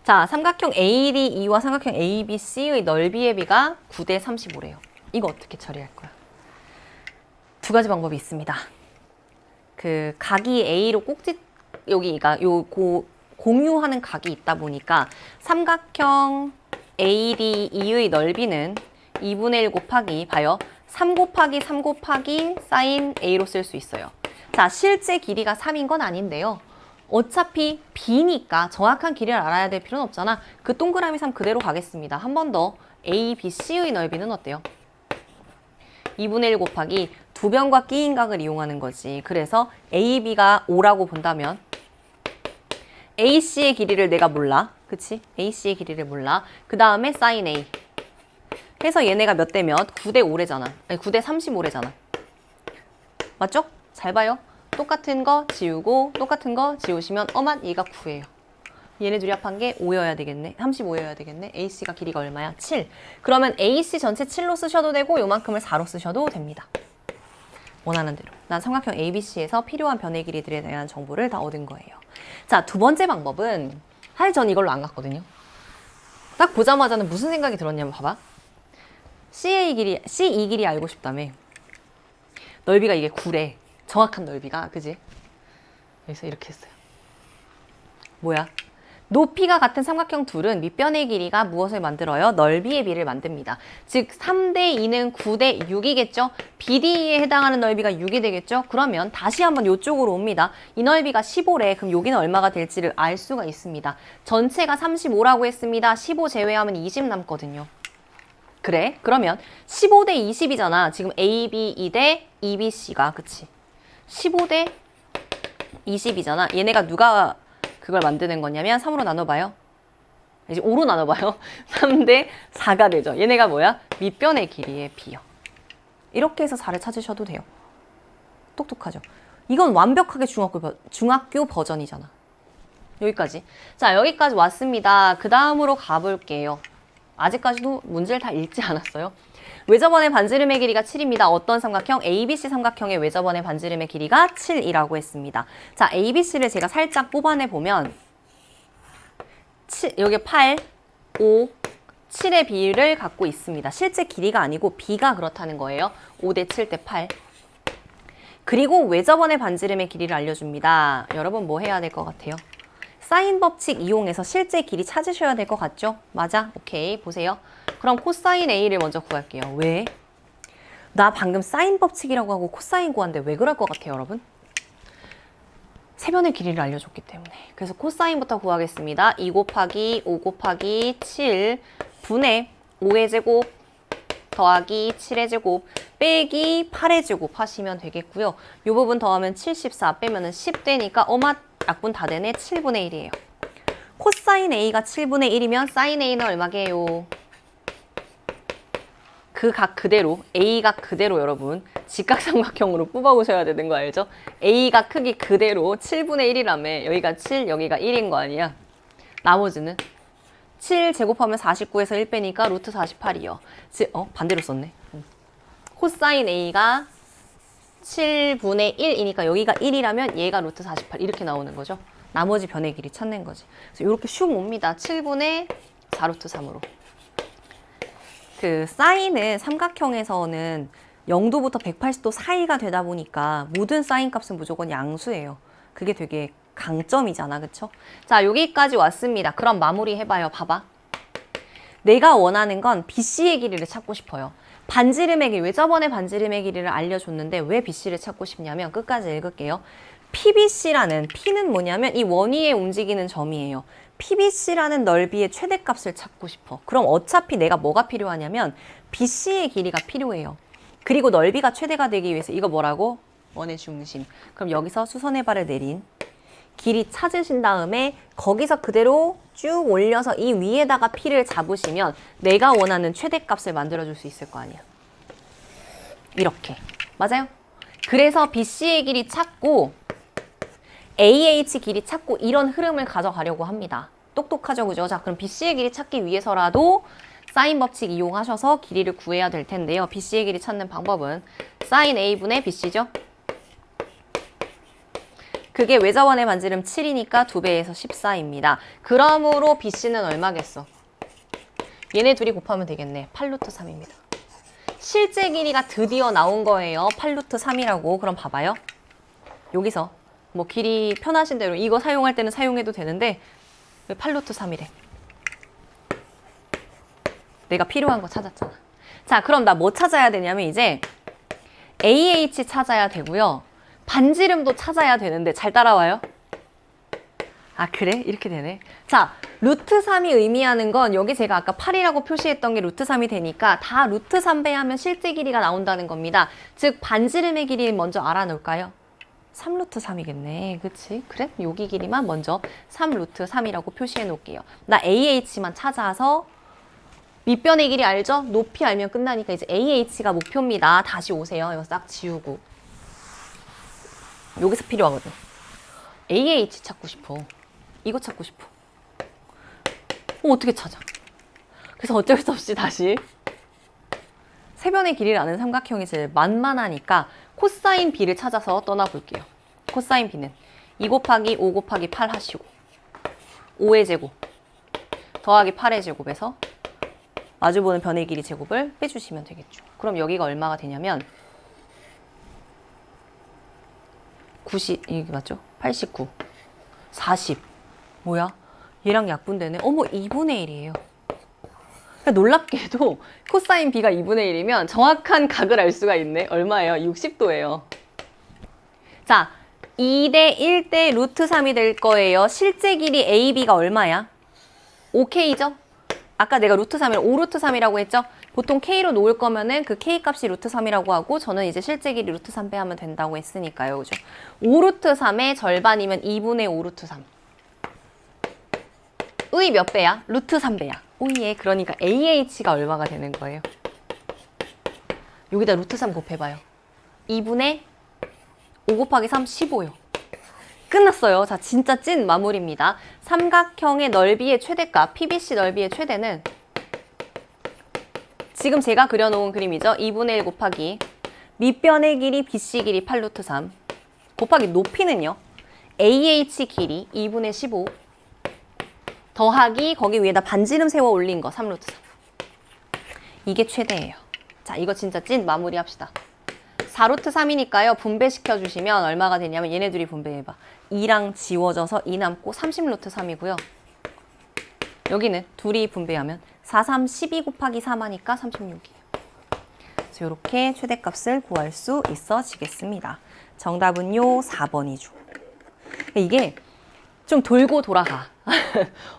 자, 삼각형 ADE와 삼각형 ABC의 넓이의 비가 9대 35래요. 이거 어떻게 처리할 거야? 두 가지 방법이 있습니다. 그 각이 A로 꼭지 여기가 공유하는 각이 있다 보니까 삼각형 ADE의 넓이는 2분의 1 곱하기 봐요. 3 곱하기 3 곱하기 사인 A로 쓸 수 있어요. 자, 실제 길이가 3인 건 아닌데요. 어차피 B니까 정확한 길이를 알아야 될 필요는 없잖아. 그 동그라미 3 그대로 가겠습니다. 한 번 더 ABC의 넓이는 어때요? 2분의 1 곱하기 두 변과 끼인 각을 이용하는 거지. 그래서 AB가 5라고 본다면 AC의 길이를 내가 몰라. 그치? AC의 길이를 몰라. 그 다음에 sin A. 해서 얘네가 몇 대 몇? 9대 5래잖아. 아니, 9대 35래잖아. 맞죠? 잘 봐요. 똑같은 거 지우고 똑같은 거 지우시면 어맛 얘가 9예요. 얘네 둘이 합한 게 5여야 되겠네. 35여야 되겠네. AC가 길이가 얼마야? 7. 그러면 AC 전체 7로 쓰셔도 되고 요만큼을 4로 쓰셔도 됩니다. 원하는 대로. 난 삼각형 ABC에서 필요한 변의 길이들에 대한 정보를 다 얻은 거예요. 자, 두 번째 방법은 사실 전 이걸로 안 갔거든요. 딱 보자마자는 무슨 생각이 들었냐면 봐봐. CE 길이 알고 싶다며. 넓이가 이게 9래. 정확한 넓이가. 그지? 그래서 이렇게 했어요. 뭐야? 높이가 같은 삼각형 둘은 밑변의 길이가 무엇을 만들어요? 넓이의 비를 만듭니다. 즉 3대 2는 9대 6이겠죠? BD에 해당하는 넓이가 6이 되겠죠? 그러면 다시 한번 이쪽으로 옵니다. 이 넓이가 15래. 그럼 여기는 얼마가 될지를 알 수가 있습니다. 전체가 35라고 했습니다. 15 제외하면 20 남거든요. 그래? 그러면 15대 20이잖아. 지금 AB 대 EBC가. 그치? 15대 20이잖아. 얘네가 누가 그걸 만드는 거냐면 3으로 나눠봐요. 이제 5로 나눠봐요. 3대 4가 되죠. 얘네가 뭐야? 밑변의 길이의 비요. 이렇게 해서 4를 찾으셔도 돼요. 똑똑하죠? 이건 완벽하게 중학교 버전이잖아. 여기까지. 자, 여기까지 왔습니다. 그 다음으로 가볼게요. 아직까지도 문제를 다 읽지 않았어요. 외접원의 반지름의 길이가 7입니다. 어떤 삼각형? ABC 삼각형의 외접원의 반지름의 길이가 7이라고 했습니다. 자, ABC를 제가 살짝 뽑아내 보면 여기 8, 5, 7의 비율을 갖고 있습니다. 실제 길이가 아니고 B가 그렇다는 거예요. 5대 7 대 8. 그리고 외접원의 반지름의 길이를 알려줍니다. 여러분 뭐 해야 될 것 같아요? 사인 법칙 이용해서 실제 길이 찾으셔야 될 것 같죠? 맞아? 오케이, 보세요. 그럼 코사인 A를 먼저 구할게요. 왜? 나 방금 사인 법칙이라고 하고 코사인 구한데 왜 그럴 것 같아요, 여러분? 세변의 길이를 알려줬기 때문에. 그래서 코사인부터 구하겠습니다. 2 곱하기 5 곱하기 7 분의 5의 제곱 더하기 7의 제곱 빼기 8의 제곱 하시면 되겠고요. 이 부분 더하면 74 빼면은 10 되니까 약분 다 되네. 7분의 1이에요. 코사인 A가 7분의 1이면 사인 A는 얼마게요? 그 각 그대로, A각 그대로 여러분 직각삼각형으로 뽑아오셔야 되는 거 알죠? A가 크기 그대로 7분의 1이라며. 여기가 7, 여기가 1인 거 아니야? 나머지는 7 제곱하면 49에서 1 빼니까 루트 48이요. 반대로 썼네. 코사인 A가 7분의 1이니까 여기가 1이라면 얘가 루트 48 이렇게 나오는 거죠. 나머지 변의 길이 찾는 거지. 그래서 이렇게 슉 옵니다. 7분의 4루트 3으로. 그 사인은 삼각형에서는 0도부터 180도 사이가 되다 보니까 모든 사인 값은 무조건 양수예요. 그게 되게 강점이잖아. 그쵸? 자, 여기까지 왔습니다. 그럼 마무리 해봐요. 봐봐. 내가 원하는 건 BC의 길이를 찾고 싶어요. 반지름의 길이, 외접원의 반지름의 길이를 알려줬는데 왜 BC를 찾고 싶냐면 끝까지 읽을게요. PBC라는, P는 뭐냐면 이 원위에 움직이는 점이에요. PBC라는 넓이의 최대값을 찾고 싶어. 그럼 어차피 내가 뭐가 필요하냐면 BC의 길이가 필요해요. 그리고 넓이가 최대가 되기 위해서 이거 뭐라고? 원의 중심. 그럼 여기서 수선의 발을 내린 길이 찾으신 다음에 거기서 그대로 쭉 올려서 이 위에다가 P를 잡으시면 내가 원하는 최대값을 만들어줄 수 있을 거 아니야. 이렇게. 맞아요? 그래서 BC의 길이 찾고 AH 길이 찾고 이런 흐름을 가져가려고 합니다. 똑똑하죠, 그죠? 자, 그럼 BC의 길이 찾기 위해서라도 사인 법칙 이용하셔서 길이를 구해야 될 텐데요. BC의 길이 찾는 방법은 사인 A분의 BC죠? 그게 외자원의 반지름 7이니까 2배에서 14입니다. 그러므로 BC는 얼마겠어? 얘네 둘이 곱하면 되겠네. 8루트 3입니다. 실제 길이가 드디어 나온 거예요. 8루트 3이라고. 그럼 봐봐요. 여기서 뭐 길이 편하신 대로 이거 사용할 때는 사용해도 되는데 왜 8루트 3이래? 내가 필요한 거 찾았잖아. 자, 그럼 나 뭐 찾아야 되냐면 이제 AH 찾아야 되고요. 반지름도 찾아야 되는데 잘 따라와요? 아, 그래? 이렇게 되네. 자, 루트 3이 의미하는 건 여기 제가 아까 8이라고 표시했던 게 루트 3이 되니까 다 루트 3 배하면 실제 길이가 나온다는 겁니다. 즉 반지름의 길이 먼저 알아놓을까요? 3루트 3이겠네. 그치? 그래? 여기 길이만 먼저 3루트 3이라고 표시해 놓을게요. 나 AH만 찾아서 밑변의 길이 알죠? 높이 알면 끝나니까 이제 AH가 목표입니다. 다시 오세요. 이거 싹 지우고. 여기서 필요하거든. AH 찾고 싶어. 이거 찾고 싶어. 어떻게 찾아? 그래서 어쩔 수 없이 다시 세변의 길이를 아는 삼각형이 제일 만만하니까 코사인 B를 찾아서 떠나볼게요. 코사인 B는 2 곱하기 5 곱하기 8 하시고 5의 제곱 더하기 8의 제곱에서 마주보는 변의 길이 제곱을 빼주시면 되겠죠. 그럼 여기가 얼마가 되냐면 90, 이게 맞죠? 89, 40. 뭐야? 얘랑 약분되네. 어머, 2분의 1이에요. 그러니까 놀랍게도 코사인 B가 2분의 1이면 정확한 각을 알 수가 있네. 얼마예요? 60도예요. 자, 2대 1대 루트 3이 될 거예요. 실제 길이 AB가 얼마야? 5K죠? 아까 내가 루트 3이랑 5루트 3이라고 했죠? 보통 K로 놓을 거면은 그 K 값이 루트 3이라고 하고 저는 이제 실제 길이 루트 3 빼하면 된다고 했으니까요. 그죠? 5루트 3의 절반이면 2분의 5루트 3. 의 몇 배야? 루트 3배야. 오예. 그러니까 AH가 얼마가 되는 거예요? 여기다 루트 3 곱해봐요. 2분의 5 곱하기 3, 15요. 끝났어요. 자, 진짜 찐 마무리입니다. 삼각형의 넓이의 최대값, PBC 넓이의 최대는 지금 제가 그려놓은 그림이죠. 2분의 1 곱하기 밑변의 길이 BC 길이 8루트 3 곱하기 높이는요. AH 길이 2분의 15 더하기 거기 위에다 반지름 세워 올린 거 3루트 3. 이게 최대예요. 자, 이거 진짜 찐 마무리 합시다. 4루트 3이니까요. 분배시켜 주시면 얼마가 되냐면 얘네 둘이 분배해봐. 2랑 지워져서 2 남고 30루트 3이고요. 여기는 둘이 분배하면 4, 3, 12 곱하기 3 하니까 36이에요. 그래서 이렇게 최대값을 구할 수 있어지겠습니다. 정답은요 4번이죠. 이게 좀 돌고 돌아가.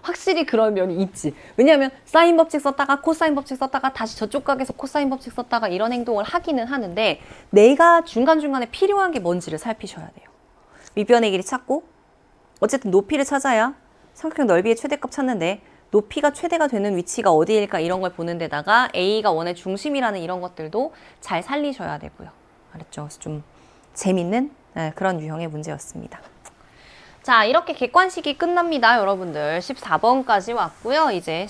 확실히 그런 면이 있지. 왜냐하면 사인 법칙 썼다가 코사인 법칙 썼다가 다시 저쪽 각에서 코사인 법칙 썼다가 이런 행동을 하기는 하는데 내가 중간중간에 필요한 게 뭔지를 살피셔야 돼요. 밑변의 길이 찾고 어쨌든 높이를 찾아야 삼각형 넓이의 최대값 찾는데 높이가 최대가 되는 위치가 어디일까 이런 걸 보는 데다가 A가 원의 중심이라는 이런 것들도 잘 살리셔야 되고요. 알았죠? 그래서 좀 재밌는 그런 유형의 문제였습니다. 자, 이렇게 객관식이 끝납니다, 여러분들. 14번까지 왔고요. 이제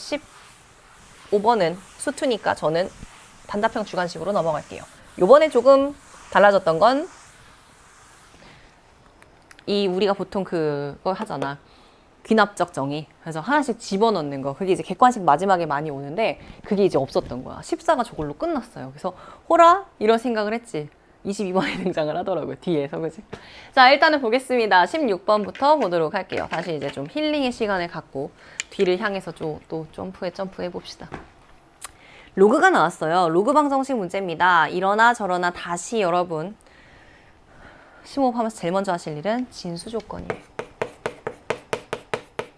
15번은 수투니까 저는 단답형 주관식으로 넘어갈게요. 요번에 조금 달라졌던 건 이 우리가 보통 그거 하잖아. 귀납적 정의. 그래서 하나씩 집어넣는 거. 그게 이제 객관식 마지막에 많이 오는데 그게 이제 없었던 거야. 14가 저걸로 끝났어요. 그래서 호라? 이런 생각을 했지. 22번에 등장을 하더라고요. 뒤에서. 그치? 자, 일단은 보겠습니다. 16번부터 보도록 할게요. 다시 이제 좀 힐링의 시간을 갖고 뒤를 향해서 또 점프해 봅시다. 로그가 나왔어요. 로그 방정식 문제입니다. 이러나 저러나 다시 여러분 심호흡하면서 제일 먼저 하실 일은 진수 조건이에요.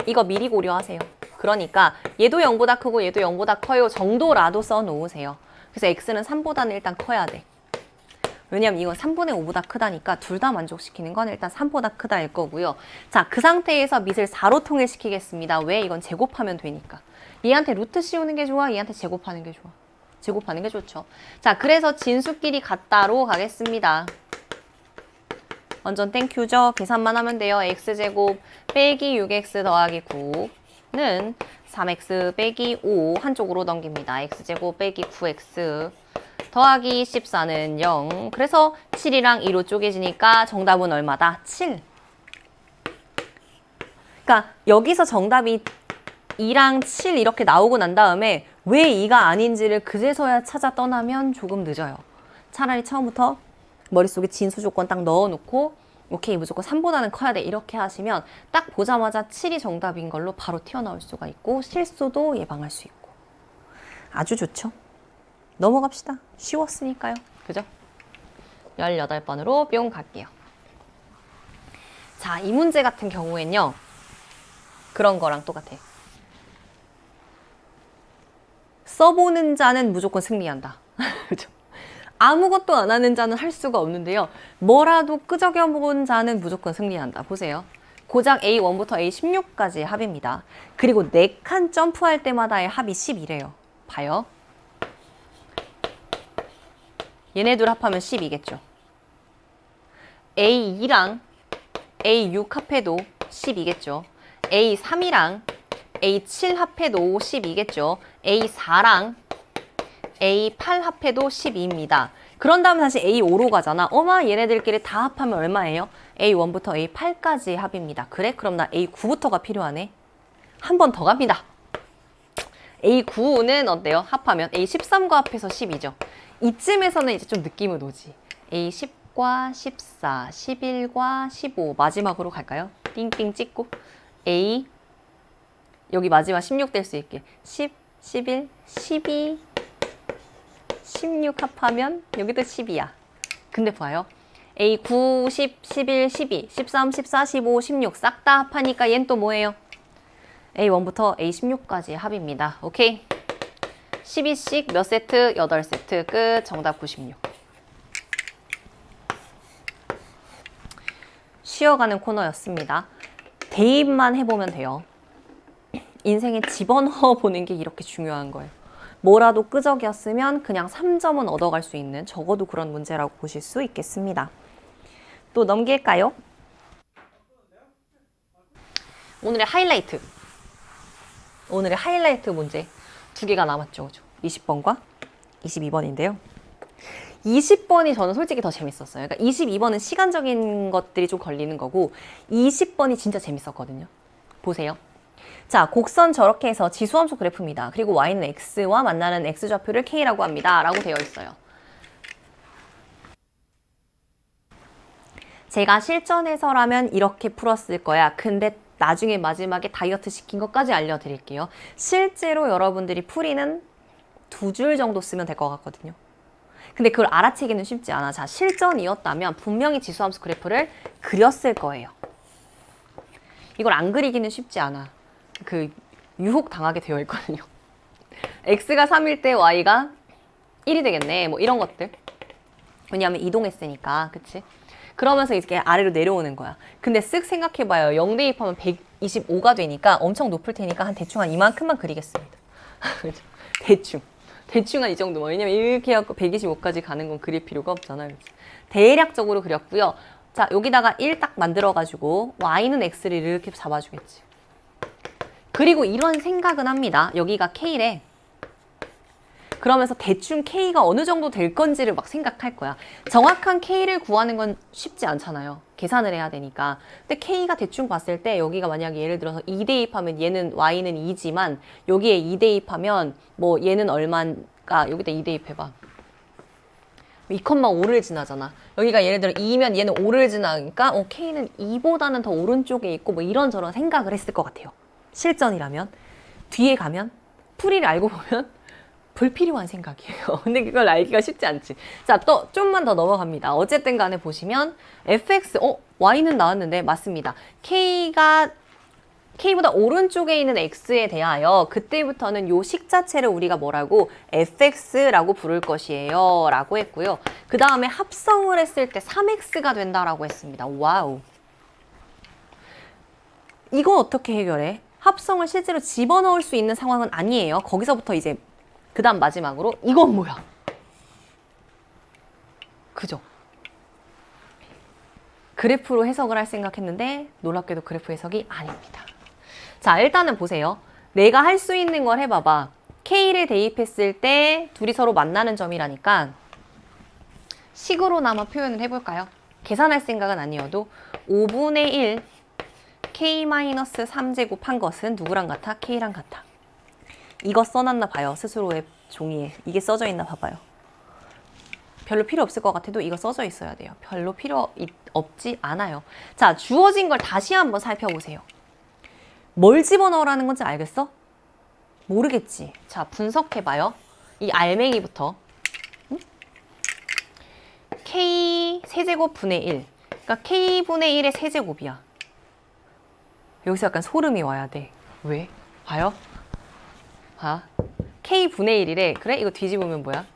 이거 미리 고려하세요. 그러니까 얘도 0보다 크고 얘도 0보다 커요 정도라도 써놓으세요. 그래서 x는 3보다는 일단 커야 돼. 왜냐면 이건 3분의 5보다 크다니까 둘 다 만족시키는 건 일단 3보다 크다일 거고요. 자, 그 상태에서 밑을 4로 통일시키겠습니다. 왜? 이건 제곱하면 되니까. 얘한테 루트 씌우는 게 좋아? 얘한테 제곱하는 게 좋아? 제곱하는 게 좋죠. 자, 그래서 진수끼리 같다로 가겠습니다. 완전 땡큐죠? 계산만 하면 돼요. x제곱 빼기 6x 더하기 9는 3x 빼기 5 한쪽으로 넘깁니다. x제곱 빼기 9x 더하기 14는 0. 그래서 7이랑 2로 쪼개지니까 정답은 얼마다? 7. 그러니까 여기서 정답이 2랑 7 이렇게 나오고 난 다음에 왜 2가 아닌지를 그제서야 찾아 떠나면 조금 늦어요. 차라리 처음부터 머릿속에 진수 조건 딱 넣어놓고 오케이 무조건 3보다는 커야 돼 이렇게 하시면 딱 보자마자 7이 정답인 걸로 바로 튀어나올 수가 있고 실수도 예방할 수 있고 아주 좋죠. 넘어갑시다. 쉬웠으니까요. 그죠? 18번으로 뿅 갈게요. 자, 이 문제 같은 경우엔요. 그런 거랑 똑같아요. 써보는 자는 무조건 승리한다. 그죠? 아무것도 안 하는 자는 할 수가 없는데요. 뭐라도 끄적여본 자는 무조건 승리한다. 보세요. 고작 A1부터 A16까지의 합입니다. 그리고 4칸 점프할 때마다의 합이 10이래요. 봐요. 얘네 둘 합하면 10이겠죠. A2랑 A6 합해도 10이겠죠. A3이랑 A7 합해도 10이겠죠. A4랑 A8 합해도 12입니다. 그런 다음에 다시 A5로 가잖아. 어마 얘네들끼리 다 합하면 얼마예요? A1부터 A8까지의 합입니다. 그래? 그럼 나 A9부터가 필요하네. 한 번 더 갑니다. A9는 어때요? 합하면 A13과 합해서 10이죠. 이쯤에서는 이제 좀 느낌은 오지. A10과 14, 11과 15 마지막으로 갈까요? 띵띵 찍고 A 여기 마지막 16 될 수 있게 10, 11, 12 16 합하면 여기도 10이야. 근데 봐요. A 9, 10, 11, 12, 13, 14, 15, 16 싹 다 합하니까 얘는 또 뭐예요? A1부터 A16까지의 합입니다. 오케이? 12씩 몇 세트? 8세트. 끝. 정답 96. 쉬어가는 코너였습니다. 대입만 해보면 돼요. 인생에 집어넣어 보는 게 이렇게 중요한 거예요. 뭐라도 끄적였으면 그냥 3점은 얻어갈 수 있는 적어도 그런 문제라고 보실 수 있겠습니다. 또 넘길까요? 오늘의 하이라이트. 오늘의 하이라이트 문제 2개가 남았죠. 20번과 22번인데요. 20번이 저는 솔직히 더 재밌었어요. 그러니까 22번은 시간적인 것들이 좀 걸리는 거고 20번이 진짜 재밌었거든요. 보세요. 자, 곡선 저렇게 해서 지수함수 그래프입니다. 그리고 y는 x와 만나는 x좌표를 k라고 합니다. 라고 되어 있어요. 제가 실전에서라면 이렇게 풀었을 거야. 근데 나중에 마지막에 다이어트 시킨 것까지 알려드릴게요. 실제로 여러분들이 풀이는 2줄 정도 쓰면 될 것 같거든요. 근데 그걸 알아채기는 쉽지 않아. 자, 실전이었다면 분명히 지수함수 그래프를 그렸을 거예요. 이걸 안 그리기는 쉽지 않아. 유혹 당하게 되어 있거든요. x가 3일 때 y가 1이 되겠네. 뭐 이런 것들. 왜냐하면 이동했으니까. 그치? 그러면서 이렇게 아래로 내려오는 거야. 근데 쓱 생각해봐요. 0 대입하면 125가 되니까 엄청 높을 테니까 대충 한 이만큼만 그리겠습니다. 대충 한 이 정도만. 왜냐면 이렇게 해갖고 125까지 가는 건 그릴 필요가 없잖아요. 그치? 대략적으로 그렸고요. 자, 여기다가 1 딱 만들어가지고 y는 x를 이렇게 잡아주겠지. 그리고 이런 생각은 합니다. 여기가 K래. 그러면서 대충 K가 어느 정도 될 건지를 막 생각할 거야. 정확한 K를 구하는 건 쉽지 않잖아요. 계산을 해야 되니까. 근데 K가 대충 봤을 때 여기가 만약에 예를 들어서 2 대입하면 얘는 Y는 2지만 여기에 2 대입하면 뭐 얘는 얼마인가 여기다 2 대입해봐. 2,5를 지나잖아. 여기가 예를 들어 2면 얘는 5를 지나니까 K는 2보다는 더 오른쪽에 있고 뭐 이런저런 생각을 했을 것 같아요. 실전이라면. 뒤에 가면 풀이를 알고 보면 불필요한 생각이에요. 근데 그걸 알기가 쉽지 않지. 자, 또 좀만 더 넘어갑니다. 어쨌든 간에 보시면 fx, y는 나왔는데 맞습니다. k보다 오른쪽에 있는 x에 대하여 그때부터는 요 식 자체를 우리가 뭐라고 fx라고 부를 것이에요. 라고 했고요. 그 다음에 합성을 했을 때 3x가 된다라고 했습니다. 와우. 이거 어떻게 해결해? 합성을 실제로 집어넣을 수 있는 상황은 아니에요. 거기서부터 이제 그 다음 마지막으로 이건 뭐야? 그죠? 그래프로 해석을 할 생각했는데 놀랍게도 그래프 해석이 아닙니다. 자, 일단은 보세요. 내가 할 수 있는 걸 해봐봐. K를 대입했을 때 둘이 서로 만나는 점이라니까 식으로나마 표현을 해볼까요? 계산할 생각은 아니어도 5분의 1 K-3제곱 한 것은 누구랑 같아? K랑 같아. 이거 써놨나 봐요. 스스로의 종이에. 이게 써져 있나 봐봐요. 별로 필요 없을 것 같아도 이거 써져 있어야 돼요. 별로 필요 없지 않아요. 자, 주어진 걸 다시 한번 살펴보세요. 뭘 집어넣으라는 건지 알겠어? 모르겠지. 자, 분석해봐요. 이 알맹이부터. K 세제곱 분의 1. 그러니까 K분의 1의 세제곱이야. 여기서 약간 소름이 와야 돼. 왜? 봐요. 봐. K분의 1이래. 그래? 이거 뒤집으면 뭐야?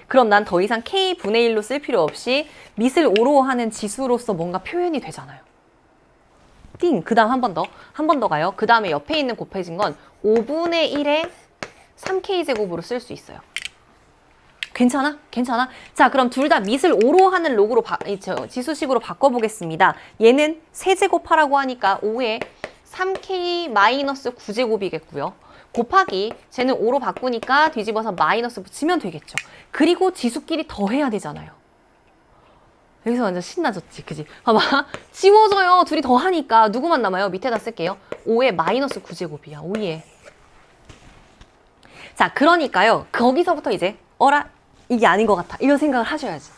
그럼 난 더 이상 K분의 1로 쓸 필요 없이 밑을 5로 하는 지수로서 뭔가 표현이 되잖아요. 띵! 그 다음 한 번 더. 한 번 더 가요. 그 다음에 옆에 있는 곱해진 건 5분의 1의 3K제곱으로 쓸 수 있어요. 괜찮아? 괜찮아? 자, 그럼 둘 다 밑을 5로 하는 로그로 지수식으로 바꿔보겠습니다. 얘는 세제곱하라고 하니까 5에 3K-9제곱이겠고요. 곱하기 쟤는 5로 바꾸니까 뒤집어서 마이너스 붙이면 되겠죠. 그리고 지수끼리 더해야 되잖아요. 여기서 완전 신나졌지, 그지? 봐봐, 지워져요. 둘이 더하니까 누구만 남아요? 밑에다 쓸게요. 5에 마이너스 9제곱이야. 5에. 자, 그러니까요. 거기서부터 이제 어라? 이게 아닌 것 같아. 이런 생각을 하셔야지.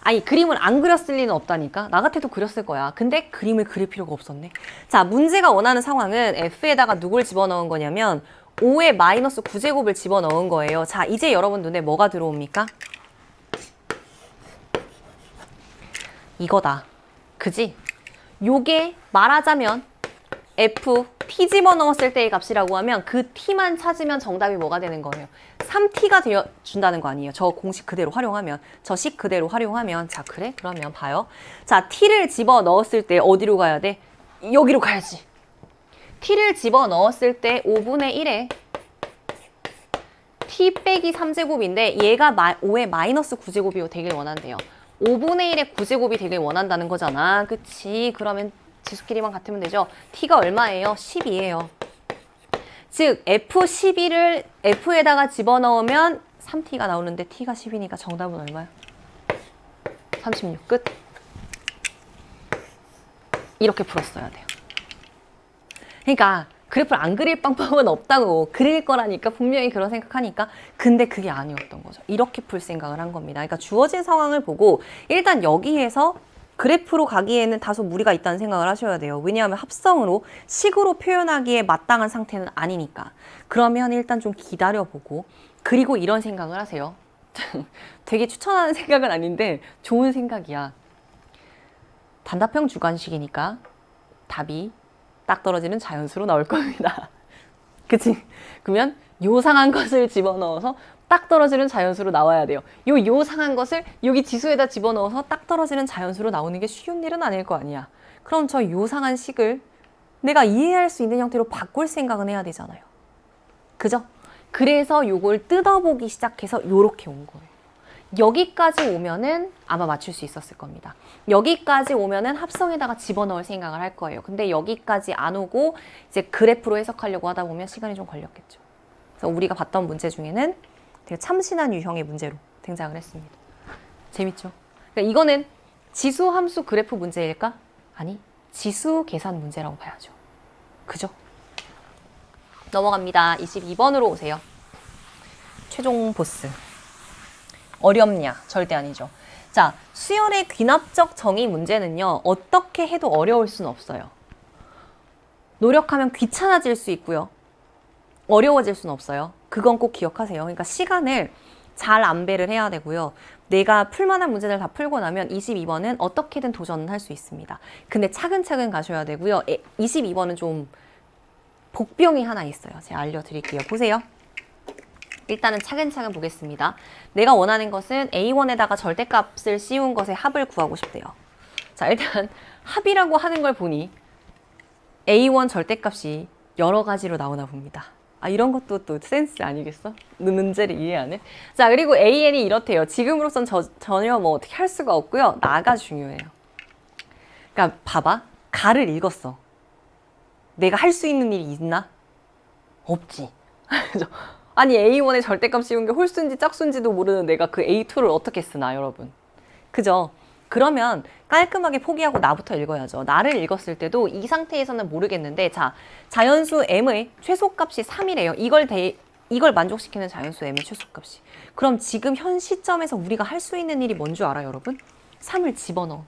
아니, 그림을 안 그렸을 리는 없다니까. 나 같아도 그렸을 거야. 근데 그림을 그릴 필요가 없었네. 자, 문제가 원하는 상황은 F에다가 누굴 집어넣은 거냐면 5에 마이너스 9제곱을 집어넣은 거예요. 자, 이제 여러분 눈에 뭐가 들어옵니까? 이거다. 그지? 요게 말하자면 F, T 집어넣었을 때의 값이라고 하면 그 T만 찾으면 정답이 뭐가 되는 거예요? 3T가 되어준다는 거 아니에요? 저 공식 그대로 활용하면, 저 식 그대로 활용하면. 자, 그래? 그러면 봐요. 자, T를 집어넣었을 때 어디로 가야 돼? 여기로 가야지. T를 집어넣었을 때 5분의 1에 T 빼기 3제곱인데 얘가 5에 마이너스 9제곱이 되길 원한대요. 5분의 1의 9제곱이 되길 원한다는 거잖아. 그치? 그러면 지수끼리만 같으면 되죠. T가 얼마예요? 10이에요. 즉 F12를 F에다가 집어넣으면 3T가 나오는데 T가 10이니까 정답은 얼마야? 36. 끝. 이렇게 풀었어야 돼요. 그러니까 그래프를 안 그릴 방법은 없다고. 그릴 거라니까 분명히 그런 생각하니까. 근데 그게 아니었던 거죠. 이렇게 풀 생각을 한 겁니다. 그러니까 주어진 상황을 보고 일단 여기에서 그래프로 가기에는 다소 무리가 있다는 생각을 하셔야 돼요. 왜냐하면 합성으로 식으로 표현하기에 마땅한 상태는 아니니까. 그러면 일단 좀 기다려보고 그리고 이런 생각을 하세요. 되게 추천하는 생각은 아닌데 좋은 생각이야. 단답형 주관식이니까 답이 딱 떨어지는 자연수로 나올 겁니다. 그치? 그러면 요상한 것을 집어넣어서 딱 떨어지는 자연수로 나와야 돼요. 요상한 것을 여기 지수에다 집어넣어서 딱 떨어지는 자연수로 나오는 게 쉬운 일은 아닐 거 아니야. 그럼 저 요상한 식을 내가 이해할 수 있는 형태로 바꿀 생각은 해야 되잖아요. 그죠? 그래서 요걸 뜯어보기 시작해서 요렇게 온 거예요. 여기까지 오면은 아마 맞출 수 있었을 겁니다. 여기까지 오면은 합성에다가 집어넣을 생각을 할 거예요. 근데 여기까지 안 오고 이제 그래프로 해석하려고 하다 보면 시간이 좀 걸렸겠죠. 그래서 우리가 봤던 문제 중에는 되게 참신한 유형의 문제로 등장을 했습니다. 재밌죠? 그러니까 이거는 지수 함수 그래프 문제일까? 아니, 지수 계산 문제라고 봐야죠. 그죠? 넘어갑니다. 22번으로 오세요. 최종 보스. 어렵냐? 절대 아니죠. 자, 수열의 귀납적 정의 문제는요. 어떻게 해도 어려울 수는 없어요. 노력하면 귀찮아질 수 있고요. 어려워질 수는 없어요. 그건 꼭 기억하세요. 그러니까 시간을 잘 안배를 해야 되고요. 내가 풀만한 문제들 다 풀고 나면 22번은 어떻게든 도전할 수 있습니다. 근데 차근차근 가셔야 되고요. 22번은 좀 복병이 하나 있어요. 제가 알려드릴게요. 보세요. 일단은 차근차근 보겠습니다. 내가 원하는 것은 A1에다가 절대값을 씌운 것의 합을 구하고 싶대요. 자, 일단 합이라고 하는 걸 보니 A1 절대값이 여러 가지로 나오나 봅니다. 아, 이런 것도 또 센스 아니겠어? 문제를 이해하는. 자, 그리고 AN이 이렇대요. 지금으로선 전혀 뭐 어떻게 할 수가 없고요. 나가 중요해요. 그러니까 봐봐. 가를 읽었어. 내가 할 수 있는 일이 있나? 없지. 아니, A1의 절대값 씌운 게 홀수인지 짝수인지도 모르는 내가 그 A2를 어떻게 쓰나, 여러분. 그죠? 그러면 깔끔하게 포기하고 나부터 읽어야죠. 나를 읽었을 때도 이 상태에서는 모르겠는데, 자, 자연수 m의 최소값이 3이래요. 이걸 만족시키는 자연수 m의 최소값이. 그럼 지금 현 시점에서 우리가 할 수 있는 일이 뭔 줄 알아요, 여러분? 3을 집어넣어.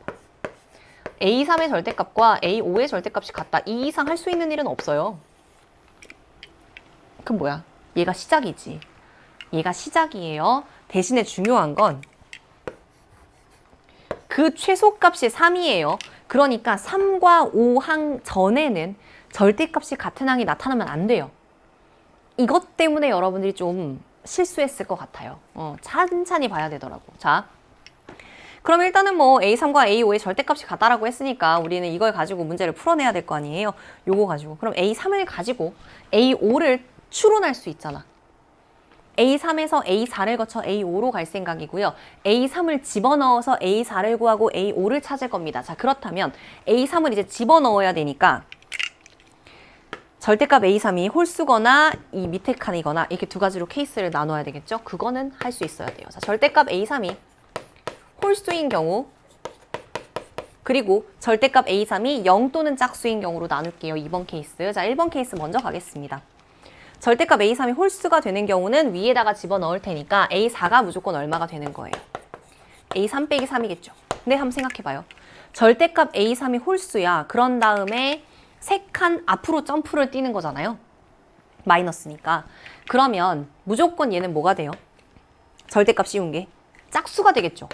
A3의 절대값과 A5의 절대값이 같다. 이 이상 할 수 있는 일은 없어요. 그럼 뭐야? 얘가 시작이지. 얘가 시작이에요. 대신에 중요한 건 그 최소값이 3이에요. 그러니까 3과 5항 전에는 절대값이 같은 항이 나타나면 안 돼요. 이것 때문에 여러분들이 좀 실수했을 것 같아요. 찬찬히 봐야 되더라고. 자, 그럼 일단은 뭐 A3과 A5의 절대값이 같다라고 했으니까 우리는 이걸 가지고 문제를 풀어내야 될 거 아니에요. 요거 가지고. 그럼 A3을 가지고 A5를 추론할 수 있잖아. A3에서 A4를 거쳐 A5로 갈 생각이고요. A3을 집어넣어서 A4를 구하고 A5를 찾을 겁니다. 자, 그렇다면 A3을 이제 집어넣어야 되니까 절대값 A3이 홀수거나 이 밑에 칸이거나 이렇게 두 가지로 케이스를 나눠야 되겠죠? 그거는 할 수 있어야 돼요. 자, 절대값 A3이 홀수인 경우 그리고 절대값 A3이 0 또는 짝수인 경우로 나눌게요. 2번 케이스. 자, 1번 케이스 먼저 가겠습니다. 절대값 A3이 홀수가 되는 경우는 위에다가 집어넣을 테니까 A4가 무조건 얼마가 되는 거예요? A3 빼기 3이겠죠. 근데 한번 생각해봐요. 절대값 A3이 홀수야. 그런 다음에 3칸 앞으로 점프를 뛰는 거잖아요. 마이너스니까. 그러면 무조건 얘는 뭐가 돼요? 절대값 씌운 게 짝수가 되겠죠.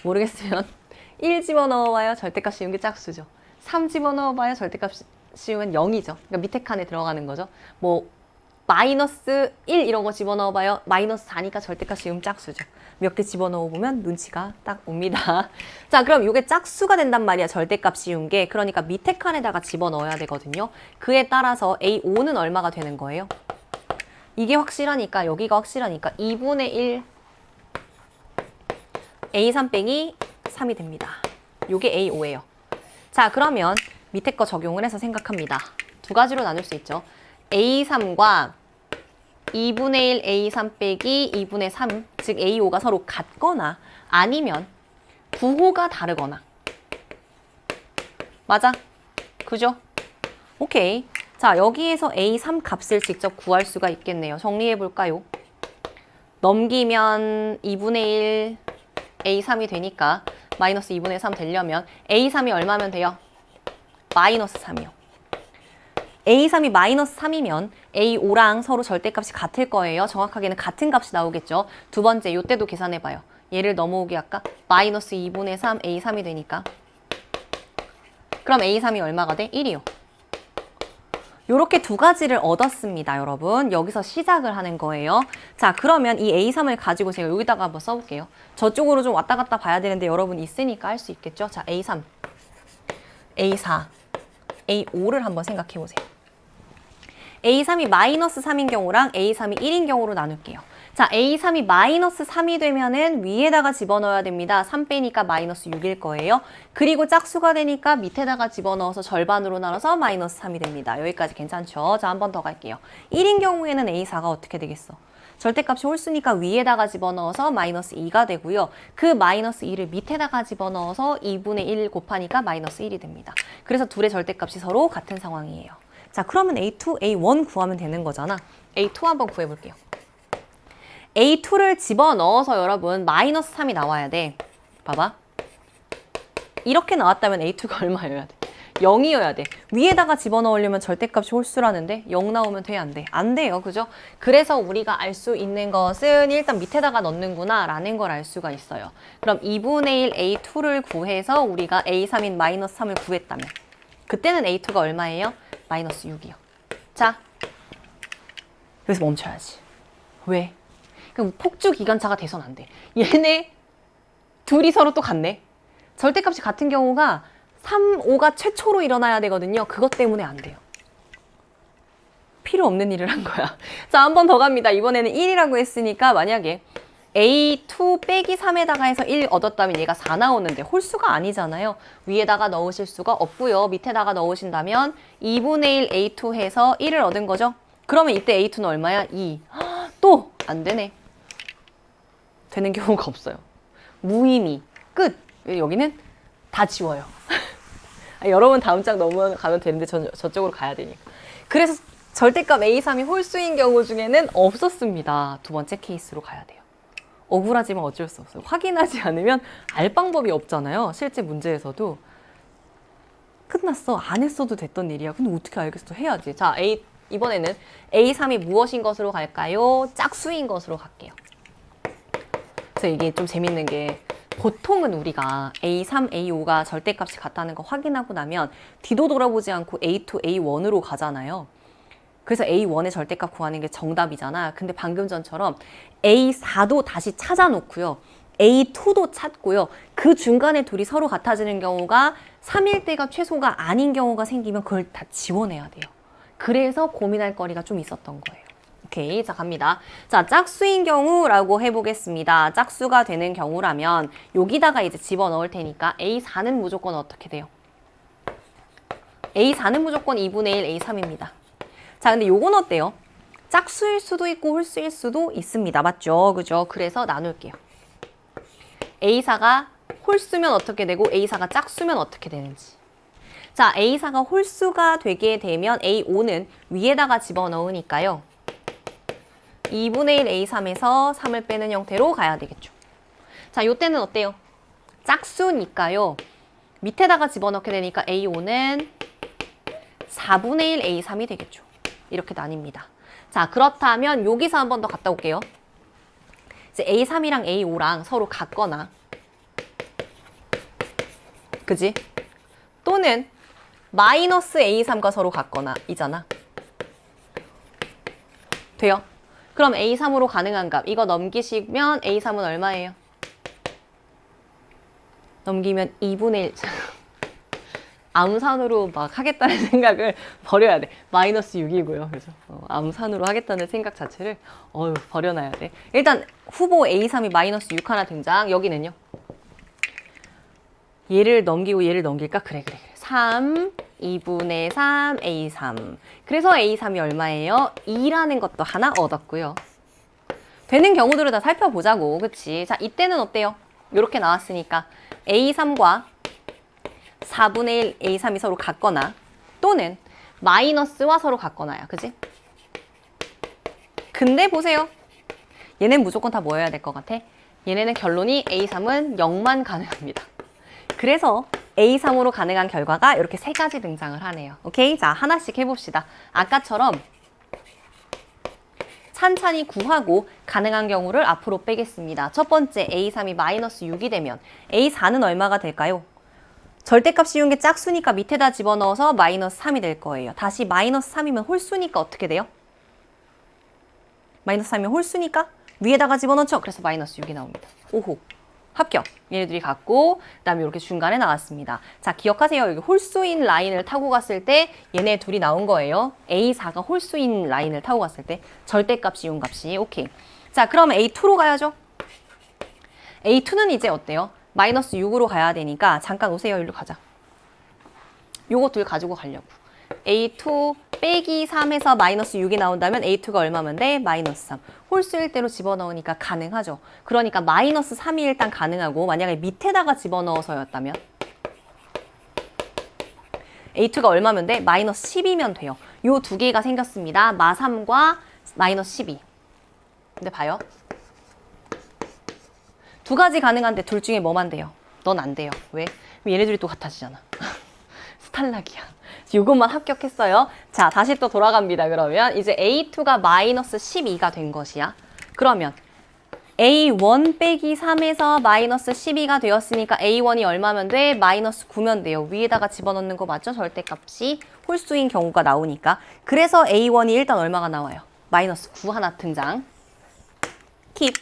모르겠으면 1 집어넣어봐요. 절대값 씌운 게 짝수죠. 3 집어넣어봐요. 절대값 씌우면 0이죠. 그러니까 밑에 칸에 들어가는 거죠. 뭐 마이너스 1 이런 거 집어넣어봐요. 마이너스 4니까 절대값 씌우면 짝수죠. 몇 개 집어넣어보면 눈치가 딱 옵니다. 자, 그럼 이게 짝수가 된단 말이야. 절대값 씌운 게. 그러니까 밑에 칸에다가 집어넣어야 되거든요. 그에 따라서 A5는 얼마가 되는 거예요? 이게 확실하니까 여기가 확실하니까 2분의 1 A3 빼기 3이 됩니다. 요게 A5예요. 자, 그러면 밑에 거 적용을 해서 생각합니다. 두 가지로 나눌 수 있죠. A3과 2분의 1 A3 빼기 2분의 3, 즉 A5가 서로 같거나 아니면 부호가 다르거나. 맞아? 그죠? 오케이. 자, 여기에서 A3 값을 직접 구할 수가 있겠네요. 정리해 볼까요? 넘기면 2분의 1 A3이 되니까 마이너스 2분의 3 되려면 A3이 얼마면 돼요? 마이너스 3이요. A3이 마이너스 3이면 A5랑 서로 절대값이 같을 거예요. 정확하게는 같은 값이 나오겠죠. 두 번째, 요때도 계산해봐요. 얘를 넘어오게 할까? 마이너스 2분의 3 A3이 되니까. 그럼 A3이 얼마가 돼? 1이요. 요렇게 두 가지를 얻었습니다, 여러분. 여기서 시작을 하는 거예요. 자, 그러면 이 A3을 가지고 제가 여기다가 한번 써볼게요. 저쪽으로 좀 왔다 갔다 봐야 되는데 여러분 있으니까 할 수 있겠죠? 자, A3, A4, A5를 한번 생각해 보세요. A3이 마이너스 3인 경우랑 A3이 1인 경우로 나눌게요. 자, A3이 마이너스 3이 되면은 위에다가 집어넣어야 됩니다. 3 빼니까 마이너스 6일 거예요. 그리고 짝수가 되니까 밑에다가 집어넣어서 절반으로 나눠서 마이너스 3이 됩니다. 여기까지 괜찮죠? 자, 한 번 더 갈게요. 1인 경우에는 A4가 어떻게 되겠어? 절대값이 홀수니까 위에다가 집어넣어서 마이너스 2가 되고요. 그 마이너스 2를 밑에다가 집어넣어서 2분의 1 곱하니까 마이너스 1이 됩니다. 그래서 둘의 절대값이 서로 같은 상황이에요. 자, 그러면 A2, A1 구하면 되는 거잖아. A2 한번 구해볼게요. A2를 집어넣어서 여러분 마이너스 3이 나와야 돼. 봐봐. 이렇게 나왔다면 A2가 얼마여야 돼? 0이어야 돼. 위에다가 집어넣으려면 절대값이 홀수라는데 0 나오면 돼, 안 돼? 안 돼요. 그죠? 그래서 우리가 알 수 있는 것은 일단 밑에다가 넣는구나 라는 걸 알 수가 있어요. 그럼 2분의 1 A2를 구해서 우리가 A3인 마이너스 3을 구했다면 그때는 A2가 얼마예요? 마이너스 6이요. 자, 여기서 멈춰야지. 왜? 그럼 폭주 기관차가 돼선 안 돼. 얘네 둘이 서로 또 같네. 절대값이 같은 경우가 3, 5가 최초로 일어나야 되거든요. 그것 때문에 안 돼요. 필요 없는 일을 한 거야. 자, 한 번 더 갑니다. 이번에는 1이라고 했으니까 만약에 A2 빼기 3에다가 해서 1 얻었다면 얘가 4 나오는데 홀수가 아니잖아요. 위에다가 넣으실 수가 없고요. 밑에다가 넣으신다면 2분의 1 A2 해서 1을 얻은 거죠. 그러면 이때 A2는 얼마야? 2. 또 안 되네. 되는 경우가 없어요. 무의미. 끝. 여기는 다 지워요. 여러분 다음 장 넘어가면 되는데 저쪽으로 가야 되니까. 그래서 절대값 A3이 홀수인 경우 중에는 없었습니다. 두 번째 케이스로 가야 돼요. 억울하지만 어쩔 수 없어요. 확인하지 않으면 알 방법이 없잖아요. 실제 문제에서도. 끝났어. 안 했어도 됐던 일이야. 근데 어떻게 알겠어? 해야지. 자, 이번에는 A3이 무엇인 것으로 갈까요? 짝수인 것으로 갈게요. 그래서 이게 좀 재밌는 게 보통은 우리가 A3, A5가 절대값이 같다는 거 확인하고 나면 뒤도 돌아보지 않고 A2, A1으로 가잖아요. 그래서 A1의 절대값 구하는 게 정답이잖아. 근데 방금 전처럼 A4도 다시 찾아놓고요. A2도 찾고요. 그 중간에 둘이 서로 같아지는 경우가 3일 때가 최소가 아닌 경우가 생기면 그걸 다 지워내야 돼요. 그래서 고민할 거리가 좀 있었던 거예요. 오케이, 자 갑니다. 자, 짝수인 경우라고 해보겠습니다. 짝수가 되는 경우라면 여기다가 이제 집어넣을 테니까 A4는 무조건 어떻게 돼요? A4는 무조건 2분의 1 A3입니다. 자, 근데 요건 어때요? 짝수일 수도 있고 홀수일 수도 있습니다. 맞죠? 그죠? 그래서 나눌게요. A4가 홀수면 어떻게 되고 A4가 짝수면 어떻게 되는지. 자, A4가 홀수가 되게 되면 A5는 위에다가 집어넣으니까요. 2분의 1 A3에서 3을 빼는 형태로 가야 되겠죠. 자, 요때는 어때요? 짝수니까요. 밑에다가 집어넣게 되니까 A5는 4분의 1 A3이 되겠죠. 이렇게 나뉩니다. 자, 그렇다면 여기서 한 번 더 갔다 올게요. 이제 A3이랑 A5랑 서로 같거나, 그지? 또는 마이너스 A3과 서로 같거나 이잖아. 돼요? 그럼 A3으로 가능한 값, 이거 넘기시면 A3은 얼마예요? 넘기면 2분의 1. 암산으로 막 하겠다는 생각을 버려야 돼. 마이너스 6이고요. 그래서 암산으로 하겠다는 생각 자체를 버려놔야 돼. 일단 후보 A3이 마이너스 6 하나 등장. 여기는요. 얘를 넘기고 얘를 넘길까? 그래. 3, 2분의 3, A3. 그래서 A3이 얼마예요? 2라는 것도 하나 얻었고요. 되는 경우들을 다 살펴보자고. 그치? 자, 이때는 어때요? 이렇게 나왔으니까 A3과 4분의 1 A3이 서로 같거나 또는 마이너스와 서로 같거나야. 그지? 근데 보세요. 얘는 무조건 다 뭐 해야 될 것 같아? 얘네는 결론이 A3은 0만 가능합니다. 그래서 A3으로 가능한 결과가 이렇게 세 가지 등장을 하네요. 오케이? 자, 하나씩 해봅시다. 아까처럼 찬찬히 구하고 가능한 경우를 앞으로 빼겠습니다. 첫 번째 A3이 마이너스 6이 되면 A4는 얼마가 될까요? 절대값 씌운 게 짝수니까 밑에다 집어넣어서 마이너스 3이 될 거예요. 다시 마이너스 3이면 홀수니까 어떻게 돼요? 마이너스 3이면 홀수니까 위에다가 집어넣죠. 그래서 마이너스 6이 나옵니다. 오호. 합격. 얘네들이 같고 그다음에 이렇게 중간에 나왔습니다. 자, 기억하세요. 여기 홀수인 라인을 타고 갔을 때 얘네 둘이 나온 거예요. A4가 홀수인 라인을 타고 갔을 때 절대값 씌운 값이. 오케이. 자, 그러면 A2로 가야죠. A2는 이제 어때요? 마이너스 6으로 가야 되니까 잠깐 오세요. 일로 가자. 요거 둘 가지고 가려고. A2 빼기 3에서 마이너스 6이 나온다면 A2가 얼마면 돼? 마이너스 3. 홀수일 대로 집어넣으니까 가능하죠. 그러니까 마이너스 3이 일단 가능하고 만약에 밑에다가 집어넣어서였다면 A2가 얼마면 돼? 마이너스 10이면 돼요. 요 두 개가 생겼습니다. 마3과 마이너스 12. 근데 봐요. 두 가지 가능한데 둘 중에 뭐만 돼요? 넌 안 돼요. 왜? 얘네들이 또 같아지잖아. 스탈락이야. 이것만 합격했어요. 자, 다시 또 돌아갑니다. 그러면 이제 A2가 마이너스 12가 된 것이야. 그러면 A1 빼기 3에서 마이너스 12가 되었으니까 A1이 얼마면 돼? 마이너스 9면 돼요. 위에다가 집어넣는 거 맞죠? 절대값이 홀수인 경우가 나오니까. 그래서 A1이 일단 얼마가 나와요? 마이너스 9 하나 등장. 킵.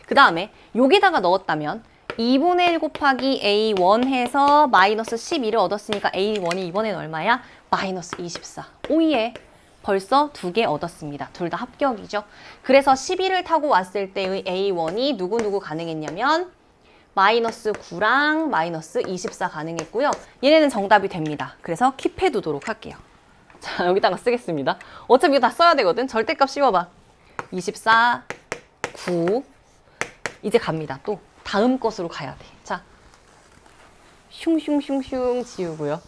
그 다음에 여기다가 넣었다면 2분의 1 곱하기 A1 해서 마이너스 12를 얻었으니까 A1이 이번엔 얼마야? 마이너스 24. 오예. 벌써 2개 얻었습니다. 둘 다 합격이죠. 그래서 12를 타고 왔을 때의 A1이 누구누구 가능했냐면 마이너스 9랑 마이너스 24 가능했고요. 얘네는 정답이 됩니다. 그래서 킵해 두도록 할게요. 자, 여기다가 쓰겠습니다. 어차피 이거 다 써야 되거든. 절대값 씌워봐. 24, 9. 이제 갑니다. 또 다음 것으로 가야 돼. 자, 슝슝슝슝 지우고요.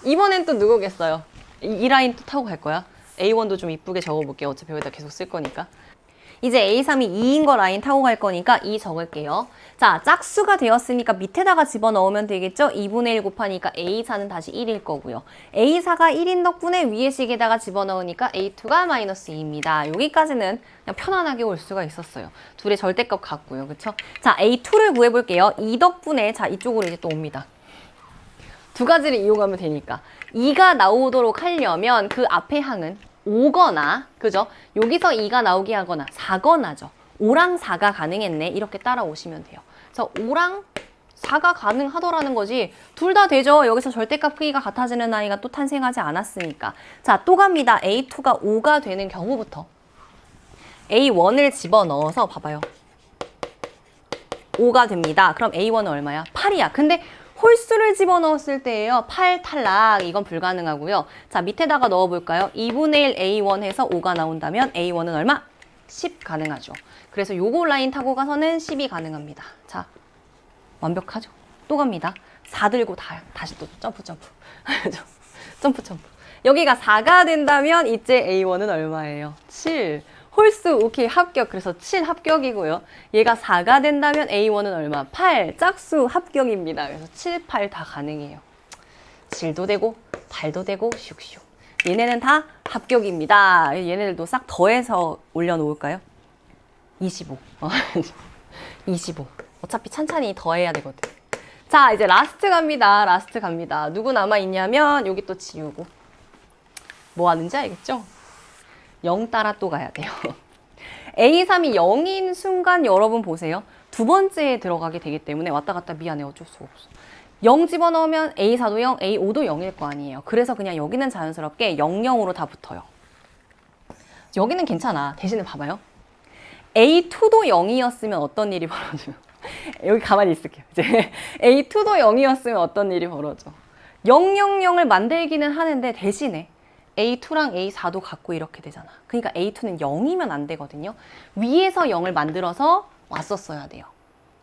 이번엔 또 누구겠어요? 이 라인 또 타고 갈 거야. A1도 좀 이쁘게 적어볼게요. 어차피 여기다 계속 쓸 거니까. 이제 A3이 2인 거 라인 타고 갈 거니까 2 적을게요. 자, 짝수가 되었으니까 밑에다가 집어넣으면 되겠죠? 2분의 1 곱하니까 A4는 다시 1일 거고요. A4가 1인 덕분에 위에 식에다가 집어넣으니까 A2가 마이너스 2입니다. 여기까지는 그냥 편안하게 올 수가 있었어요. 둘의 절대값 같고요. 그쵸? 자, A2를 구해볼게요. 2 덕분에 자, 이쪽으로 이제 또 옵니다. 두 가지를 이용하면 되니까 2가 나오도록 하려면 그 앞에 항은 5거나 그죠? 여기서 2가 나오게 하거나 4거나죠. 5랑 4가 가능했네. 이렇게 따라오시면 돼요. 그래서 5랑 4가 가능하더라는 거지. 둘 다 되죠. 여기서 절대값 크기가 같아지는 아이가 또 탄생하지 않았으니까. 자, 또 갑니다. A2가 5가 되는 경우부터 A1을 집어넣어서 봐봐요. 5가 됩니다. 그럼 A1은 얼마야? 8이야. 근데 홀수를 집어넣었을 때예요. 8 탈락. 이건 불가능하고요. 자, 밑에다가 넣어볼까요? 2분의 1 A1 해서 5가 나온다면 A1은 얼마? 10 가능하죠. 그래서 요거 라인 타고 가서는 10이 가능합니다. 자, 완벽하죠? 또 갑니다. 4 들고 다시 또 점프. 점프. 여기가 4가 된다면 이제 A1은 얼마예요? 7. 홀수 오케이 합격. 그래서 7 합격이고요. 얘가 4가 된다면 A1은 얼마? 8. 짝수 합격입니다. 그래서 7, 8 다 가능해요. 7도 되고 8도 되고 슉슉. 얘네는 다 합격입니다. 얘네들도 싹 더해서 올려놓을까요? 25. 25. 어차피 찬찬히 더해야 되거든. 자, 이제 라스트 갑니다. 누구 남아있냐면 여기 또 지우고. 뭐 하는지 알겠죠? 0 따라 또 가야 돼요. A3이 0인 순간 여러분 보세요. 두 번째에 들어가게 되기 때문에 왔다 갔다 미안해. 어쩔 수가 없어. 0 집어넣으면 A4도 0, A5도 0일 거 아니에요. 그래서 그냥 여기는 자연스럽게 0, 0으로 다 붙어요. 여기는 괜찮아. 대신에 봐봐요. A2도 0이었으면 어떤 일이 벌어져요? 여기 가만히 있을게요. 이제 A2도 0이었으면 어떤 일이 벌어져? 0, 0, 0을 만들기는 하는데 대신에 A2랑 A4도 같고 이렇게 되잖아. 그러니까 A2는 0이면 안 되거든요. 위에서 0을 만들어서 왔었어야 돼요.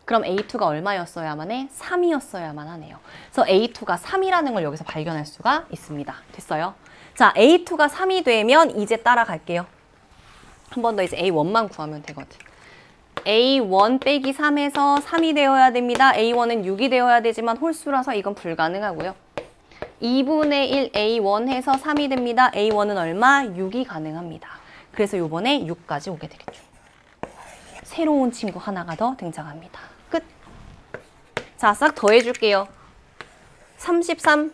그럼 A2가 얼마였어야만 해? 3이었어야만 하네요. 그래서 A2가 3이라는 걸 여기서 발견할 수가 있습니다. 됐어요? 자, A2가 3이 되면 이제 따라갈게요. 한 번 더 이제 A1만 구하면 되거든. A1 빼기 3에서 3이 되어야 됩니다. A1은 6이 되어야 되지만 홀수라서 이건 불가능하고요. 2분의 1 A1 해서 3이 됩니다. A1은 얼마? 6이 가능합니다. 그래서 요번에 6까지 오게 되겠죠. 새로운 친구 하나가 더 등장합니다. 끝. 자, 싹 더해줄게요. 33,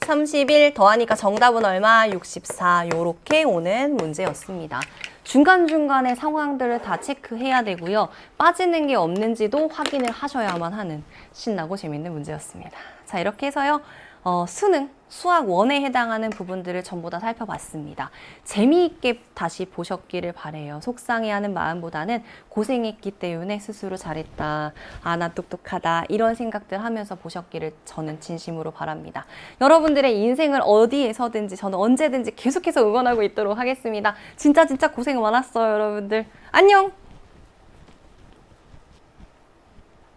31 더하니까 정답은 얼마? 64. 요렇게 오는 문제였습니다. 중간중간에 상황들을 다 체크해야 되고요. 빠지는 게 없는지도 확인을 하셔야만 하는 신나고 재밌는 문제였습니다. 자, 이렇게 해서요. 수능, 수학 1에 해당하는 부분들을 전부 다 살펴봤습니다. 재미있게 다시 보셨기를 바래요. 속상해하는 마음보다는 고생했기 때문에 스스로 잘했다, 아, 나 똑똑하다 이런 생각들 하면서 보셨기를 저는 진심으로 바랍니다. 여러분들의 인생을 어디에서든지 저는 언제든지 계속해서 응원하고 있도록 하겠습니다. 진짜 고생 많았어요, 여러분들. 안녕!